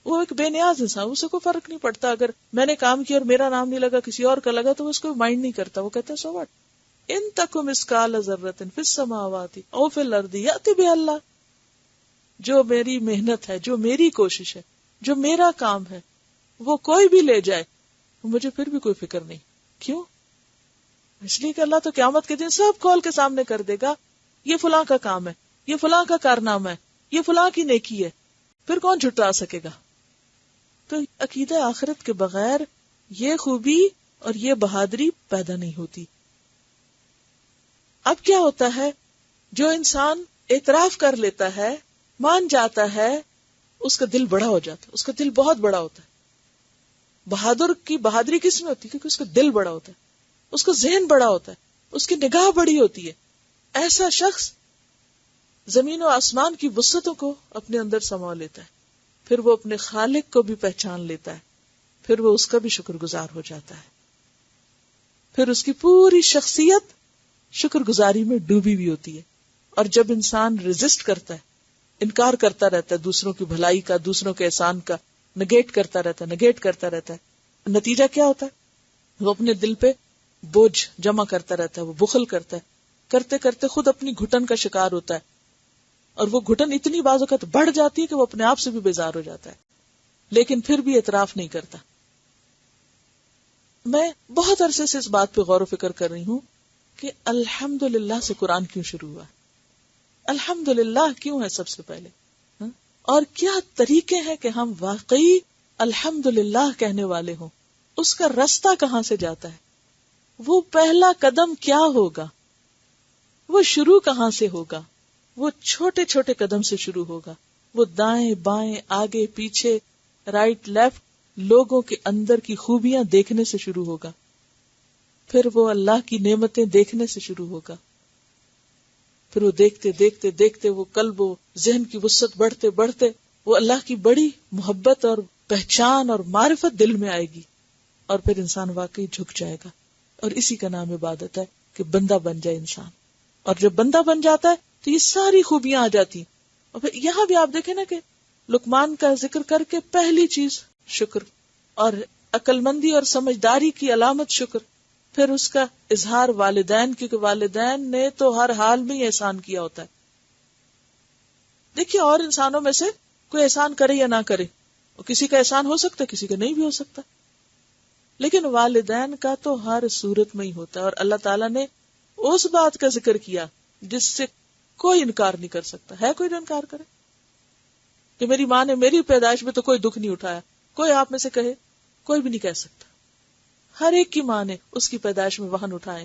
وہ ایک بے نیاز انسان، اسے کوئی فرق نہیں پڑتا. اگر میں نے کام کیا اور میرا نام نہیں لگا، کسی اور کا لگا، تو وہ اس کو مائنڈ نہیں کرتا. وہ کہتا ہے سو واٹ، ان تک مثقال ذرۃ فی السماوات او فی الارض یأتی بہ اللہ. جو میری محنت ہے، جو میری کوشش ہے، جو میرا کام ہے، وہ کوئی بھی لے جائے، مجھے پھر بھی کوئی فکر نہیں. کیوں؟ اس لیے کہ اللہ تو قیامت کے دن سب کھول کے سامنے کر دے گا، یہ فلاں کا کام ہے، یہ فلاں کا کارنامہ ہے، یہ فلاں کی نیکی ہے. پھر کون جھٹلا سکے گا؟ تو عقیدہ آخرت کے بغیر یہ خوبی اور یہ بہادری پیدا نہیں ہوتی. اب کیا ہوتا ہے، جو انسان اعتراف کر لیتا ہے، مان جاتا ہے، اس کا دل بڑا ہو جاتا ہے، اس کا دل بہت بڑا ہوتا ہے. بہادر کی بہادری کس میں ہوتی ہے؟ کیونکہ اس کا دل بڑا ہوتا ہے، اس کا ذہن بڑا ہوتا ہے، اس کی نگاہ بڑی ہوتی ہے. ایسا شخص زمین و آسمان کی وسعتوں کو اپنے اندر سما لیتا ہے، پھر وہ اپنے خالق کو بھی پہچان لیتا ہے، پھر وہ اس کا بھی شکر گزار ہو جاتا ہے، پھر اس کی پوری شخصیت شکر گزاری میں ڈوبی ہوئی ہوتی ہے. اور جب انسان ریزسٹ کرتا ہے، انکار کرتا رہتا ہے دوسروں کی بھلائی کا، دوسروں کے احسان کا، نگیٹ کرتا رہتا ہے، نتیجہ کیا ہوتا ہے؟ وہ اپنے دل پہ بوجھ جمع کرتا رہتا ہے، وہ بخل کرتا ہے، کرتے کرتے خود اپنی گھٹن کا شکار ہوتا ہے، اور وہ گھٹن اتنی بعض اوقات بڑھ جاتی ہے کہ وہ اپنے آپ سے بھی بیزار ہو جاتا ہے، لیکن پھر بھی اعتراف نہیں کرتا. میں بہت عرصے سے اس بات پہ غور و فکر کر رہی ہوں کہ الحمدللہ سے قرآن کیوں شروع ہوا؟ الحمدللہ کیوں ہے سب سے پہلے؟ اور کیا طریقے ہیں کہ ہم واقعی الحمدللہ کہنے والے ہوں؟ اس کا رستہ کہاں سے جاتا ہے؟ وہ پہلا قدم کیا ہوگا؟ وہ شروع کہاں سے ہوگا؟ وہ چھوٹے چھوٹے قدم سے شروع ہوگا. وہ دائیں بائیں آگے پیچھے رائٹ لیفٹ لوگوں کے اندر کی خوبیاں دیکھنے سے شروع ہوگا، پھر وہ اللہ کی نعمتیں دیکھنے سے شروع ہوگا، پھر وہ دیکھتے دیکھتے دیکھتے وہ قلب و ذہن کی وسعت بڑھتے بڑھتے وہ اللہ کی بڑی محبت اور پہچان اور معرفت دل میں آئے گی، اور پھر انسان واقعی جھک جائے گا. اور اسی کا نام عبادت ہے کہ بندہ بن جائے انسان. اور جب بندہ بن جاتا ہے تو یہ ساری خوبیاں آ جاتی ہیں. اور پھر یہاں بھی آپ دیکھیں نا کہ لقمان کا ذکر کر کے پہلی چیز شکر، اور عقل مندی اور سمجھداری کی علامت شکر، پھر اس کا اظہار والدین، کیونکہ والدین نے تو ہر حال میں ہی احسان کیا ہوتا ہے. دیکھیے اور انسانوں میں سے کوئی احسان کرے یا نہ کرے، کسی کا احسان ہو سکتا ہے، کسی کا نہیں بھی ہو سکتا، لیکن والدین کا تو ہر صورت میں ہی ہوتا ہے. اور اللہ تعالیٰ نے اس بات کا ذکر کیا جس سے کوئی انکار نہیں کر سکتا. ہے کوئی جو انکار کرے کہ میری ماں نے میری پیدائش میں تو کوئی دکھ نہیں اٹھایا؟ کوئی آپ میں سے کہے؟ کوئی بھی نہیں کہہ سکتا. ہر ایک کی ماں نے اس کی پیدائش میں وہن اٹھائے.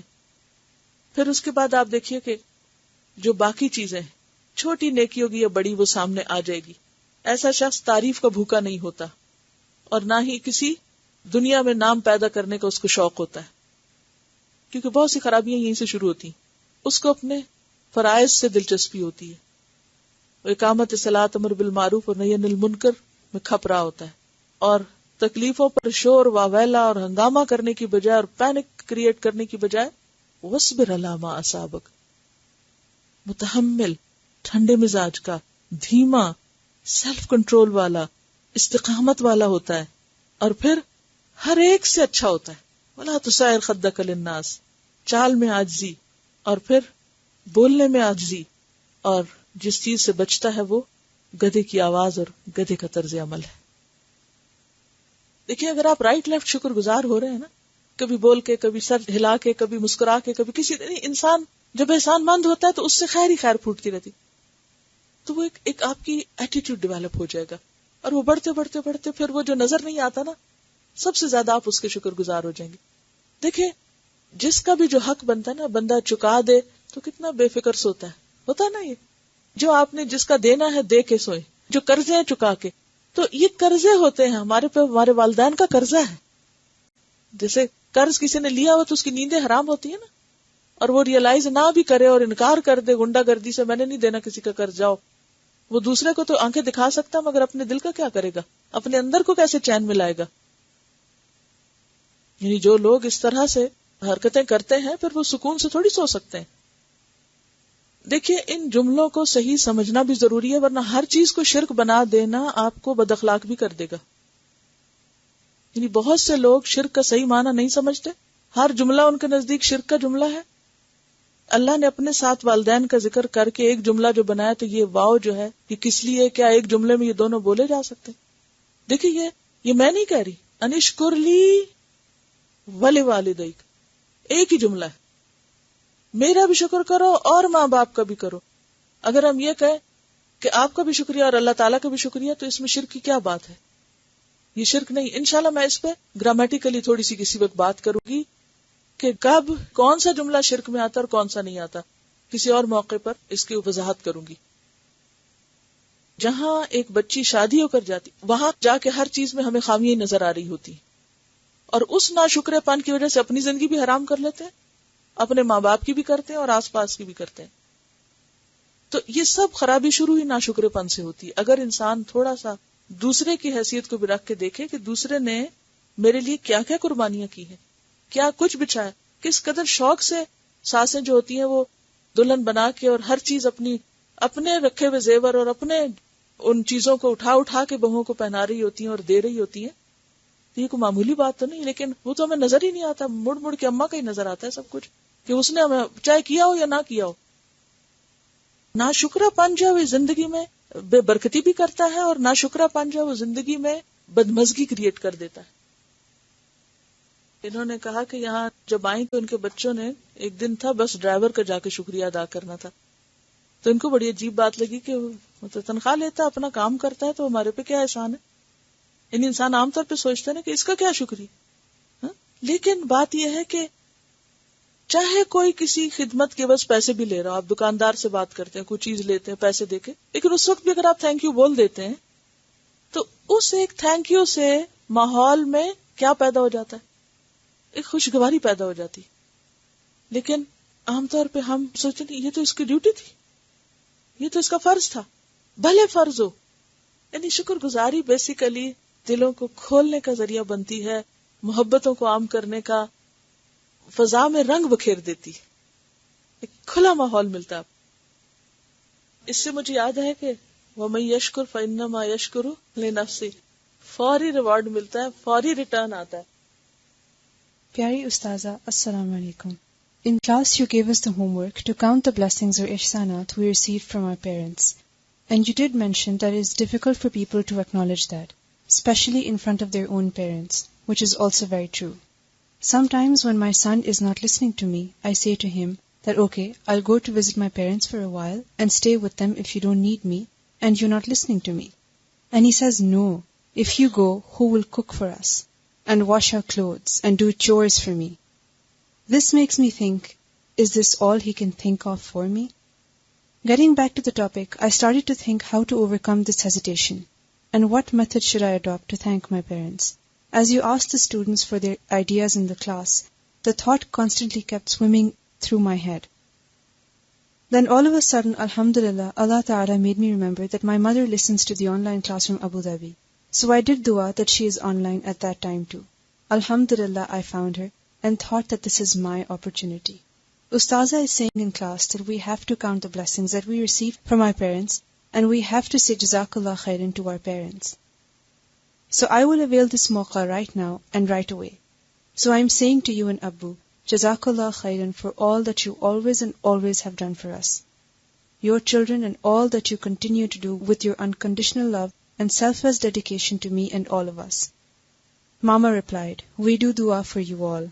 پھر اس کے بعد آپ دیکھیے کہ جو باقی چیزیں چھوٹی نیکی ہوگی یا بڑی وہ سامنے آ جائے گی. ایسا شخص تعریف کا بھوکا نہیں ہوتا، اور نہ ہی کسی دنیا میں نام پیدا کرنے کا اس کو شوق ہوتا ہے، کیونکہ بہت سی خرابیاں یہیں سے شروع ہوتی ہیں. اس کو اپنے فرائض سے دلچسپی ہوتی ہے، وہ اقامت صلاۃ، امر بالمعروف اور نہی عن المنکر میں کھپ رہا ہوتا ہے، اور تکلیفوں پر شور واویلا اور ہنگامہ کرنے کی بجائے اور پینک کریٹ کرنے کی بجائے وصبر علی ما اصابک، متحمل، ٹھنڈے مزاج کا، دھیما، سیلف کنٹرول والا، استقامت والا ہوتا ہے، اور پھر ہر ایک سے اچھا ہوتا ہے. ولا تسائر خدک للناس، چال میں عاجزی، اور پھر بولنے میں عاجزی، اور جس چیز سے بچتا ہے وہ گدھے کی آواز اور گدھے کا طرز عمل ہے. دیکھیں اگر آپ رائٹ لیفٹ شکر گزار ہو رہے ہیں نا، کبھی بول کے، کبھی سر ہلا کے، کبھی مسکرا کے، کبھی کسی انسان جب احسان مند ہوتا ہے تو اس سے خیر ہی خیر پھوٹتی رہتی، تو وہ ایک آپ کی ایٹیٹیوڈ ڈیولپ ہو جائے گا، اور وہ بڑھتے بڑھتے بڑھتے پھر وہ جو نظر نہیں آتا نا، سب سے زیادہ آپ اس کے شکر گزار ہو جائیں گے. دیکھیں جس کا بھی جو حق بنتا ہے نا، بندہ چکا دے تو کتنا بے فکر سوتا ہے، ہوتا نا یہ جو آپ نے جس کا دینا ہے دے کے سوئے، جو قرضے ہیں چکا کے. تو یہ قرضے ہوتے ہیں ہمارے پہ، ہمارے والدین کا قرضہ ہے. جیسے قرض کسی نے لیا ہو تو اس کی نیندیں حرام ہوتی ہے نا، اور وہ ریئلائز نہ بھی کرے اور انکار کر دے گنڈا گردی سے، میں نے نہیں دینا کسی کا قرض، جاؤ. وہ دوسرے کو تو آنکھیں دکھا سکتا مگر اپنے دل کا کیا کرے گا، اپنے اندر کو کیسے چین ملائے گا. یعنی جو لوگ اس طرح سے حرکتیں کرتے ہیں پھر وہ سکون سے تھوڑی سو سکتے ہیں. دیکھیے ان جملوں کو صحیح سمجھنا بھی ضروری ہے، ورنہ ہر چیز کو شرک بنا دینا آپ کو بد اخلاق بھی کر دے گا. یعنی بہت سے لوگ شرک کا صحیح معنی نہیں سمجھتے، ہر جملہ ان کے نزدیک شرک کا جملہ ہے، اللہ نے اپنے ساتھ والدین کا ذکر کر کے ایک جملہ جو بنایا تو یہ واو جو ہے یہ کس لیے؟ کیا ایک جملے میں یہ دونوں بولے جا سکتے؟ دیکھیے یہ میں نہیں کہہ رہی، انشکر لی ولی والدیک، ایک ہی جملہ ہے، میرا بھی شکر کرو اور ماں باپ کا بھی کرو۔ اگر ہم یہ کہیں کہ آپ کا بھی شکریہ اور اللہ تعالیٰ کا بھی شکریہ تو اس میں شرک کی کیا بات ہے؟ یہ شرک نہیں۔ انشاءاللہ میں اس پہ گرامیٹیکلی تھوڑی سی کسی وقت بات کروں گی کہ کب کون سا جملہ شرک میں آتا اور کون سا نہیں آتا، کسی اور موقع پر اس کی وضاحت کروں گی۔ جہاں ایک بچی شادی ہو کر جاتی وہاں جا کے ہر چیز میں ہمیں خامیاں نظر آ رہی ہوتی اور اس ناشکرے پن کی وجہ سے اپنی زندگی بھی حرام کر لیتے ہیں، اپنے ماں باپ کی بھی کرتے ہیں اور آس پاس کی بھی کرتے ہیں۔ تو یہ سب خرابی شروع ہی ناشکرے پن سے ہوتی ہے۔ اگر انسان تھوڑا سا دوسرے کی حیثیت کو بھی رکھ کے دیکھے کہ دوسرے نے میرے لیے کیا کیا قربانیاں کی ہیں، کیا کچھ بچھایا، کس قدر شوق سے ساسیں جو ہوتی ہیں وہ دلہن بنا کے اور ہر چیز اپنے رکھے ہوئے زیور اور اپنے ان چیزوں کو اٹھا کے بہوؤں کو پہنا رہی ہوتی ہیں اور دے رہی ہوتی ہیں۔ تو یہ کوئی معمولی بات تو نہیں، لیکن وہ تو ہمیں نظر ہی نہیں آتا، مڑ مڑ کے اماں کا ہی نظر آتا ہے سب کچھ کہ اس نے ہمیں چاہے کیا ہو یا نہ کیا ہو۔ ناشکرا پن جو ہے زندگی میں بے برکتی بھی کرتا ہے اور ناشکرا پن جو ہے وہ زندگی میں بدمزگی کریٹ کر دیتا ہے۔ انہوں نے کہا کہ یہاں جب آئیں تو ان کے بچوں نے ایک دن تھا بس ڈرائیور کا جا کے شکریہ ادا کرنا تھا، تو ان کو بڑی عجیب بات لگی کہ وہ تو تنخواہ لیتا اپنا کام کرتا ہے تو ہمارے پہ کیا احسان ہے۔ یعنی انسان عام طور پہ سوچتا ہے کہ اس کا کیا شکریہ، لیکن بات یہ ہے کہ چاہے کوئی کسی خدمت کے بس پیسے بھی لے رہا ہو، آپ دکاندار سے بات کرتے ہیں، کوئی چیز لیتے ہیں پیسے دے کے، لیکن اس وقت بھی اگر آپ تھینک یو بول دیتے ہیں تو اس ایک تھینک یو سے ماحول میں کیا پیدا ہو جاتا ہے؟ ایک خوشگواری پیدا ہو جاتی۔ لیکن عام طور پہ ہم سوچتے ہیں یہ تو اس کی ڈیوٹی تھی، یہ تو اس کا فرض تھا، بھلے فرض ہو۔ یعنی شکر گزاری بیسیکلی دلوں کو کھولنے کا ذریعہ بنتی ہے، محبتوں کو عام کرنے کا، فضا میں رنگ بکھیر دیتی، ایک کھلا ماحول ملتا ہے۔ اس سے مجھے یاد ہے کہ وَمَن يَشْكُرْ فَإِنَّمَا يَشْكُرُ لِنَفْسِهِ، فوری ریوارڈ ملتا ہے، فوری ریٹرن آتا ہے۔ پیاری استاذہ السلام علیکم. In class you gave us the homework to count the blessings or ihsanat we received from our parents. And you did mention that it is difficult for people to acknowledge that, especially in front of their own parents, which is also very true. Sometimes when my son is not listening to me, I say to him that okay, I'll go to visit my parents for a while and stay with them if you don't need me and you're not listening to me. And he says, no, if you go, who will cook for us and wash our clothes and do chores for me? This makes me think, is this all he can think of for me? Getting back to the topic, I started to think how to overcome this hesitation and what method should I adopt to thank my parents. As you asked the students for their ideas in the class, the thought constantly kept swimming through my head. Then all of a sudden, alhamdulillah, Allah Ta'ala made me remember that my mother listens to the online class from Abu Dhabi. So I did dua that she is online at that time too. Alhamdulillah, I found her and thought that this is my opportunity. Ustaza is saying in class that we have to count the blessings that we receive from our parents and we have to say Jazakallah khairan to our parents. So I will avail this mawqa right now and right away. So I am saying to you and Abu, Jazakallah khairan for all that you always and always have done for us, your children, and all that you continue to do with your unconditional love and selfless dedication to me and all of us. Mama replied, we do dua for you all.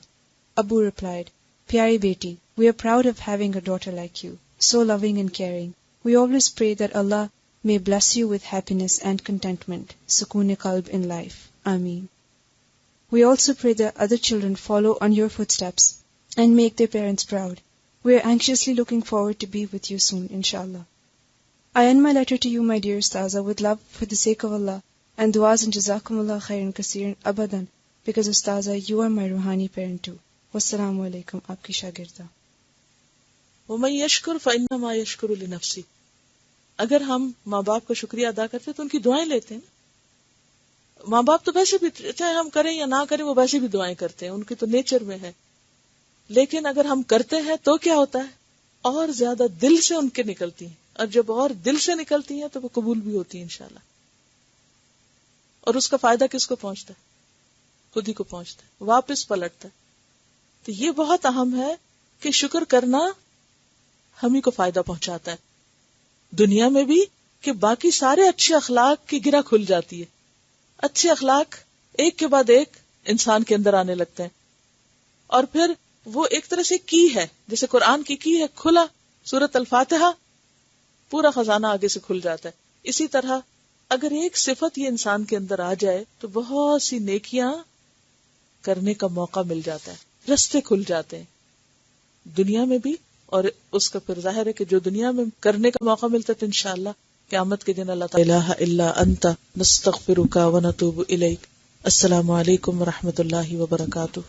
Abu replied, Pyari beti, we are proud of having a daughter like you, so loving and caring. We always pray that Allah may bless you with happiness and contentment, sukoon qalb in life. Ameen. We also pray that other children follow on your footsteps and make their parents proud. We are anxiously looking forward to be with you soon, inshallah. I end my letter to you, my dear Ustaza, with love for the sake of Allah and du'as and jazakumullah khairan kaseeran abadan, because Ustaza, you are my ruhani parent too. Wassalamu alaikum, aapki shagirda. وَمَن يَشْكُرْ فَإِنَّمَا يَشْكُرُ لِنَفْسِهِ. اگر ہم ماں باپ کا شکریہ ادا کرتے تو ان کی دعائیں لیتے ہیں۔ ماں باپ تو ویسے بھی چاہے ہم کریں یا نہ کریں وہ ویسے بھی دعائیں کرتے ہیں، ان کی تو نیچر میں ہے، لیکن اگر ہم کرتے ہیں تو کیا ہوتا ہے، اور زیادہ دل سے ان کے نکلتی ہیں، اور جب اور دل سے نکلتی ہیں تو وہ قبول بھی ہوتی ہیں انشاءاللہ۔ اور اس کا فائدہ کس کو پہنچتا ہے؟ خود ہی کو پہنچتا ہے، واپس پلٹتا ہے۔ تو یہ بہت اہم ہے کہ شکر کرنا ہم ہی کو فائدہ پہنچاتا ہے دنیا میں بھی، کہ باقی سارے اچھے اخلاق کی گرہ کھل جاتی ہے. اچھے اخلاق ایک کے بعد ایک انسان کے اندر آنے لگتے ہیں، اور پھر وہ ایک طرح سے کی ہے، جیسے قرآن کی ہے، کھلا سورۃ الفاتحہ پورا خزانہ آگے سے کھل جاتا ہے. اسی طرح اگر ایک صفت یہ انسان کے اندر آ جائے تو بہت سی نیکیاں کرنے کا موقع مل جاتا ہے، رستے کھل جاتے ہیں دنیا میں بھی، اور اس کا پھر ظاہر ہے کہ جو دنیا میں کرنے کا موقع ملتا ہے تو انشاءاللہ قیامت کے دن اللہ تعالی الہ الا انت نستغفرک ونتوب الیک. السلام علیکم ورحمۃ اللہ وبرکاتہ.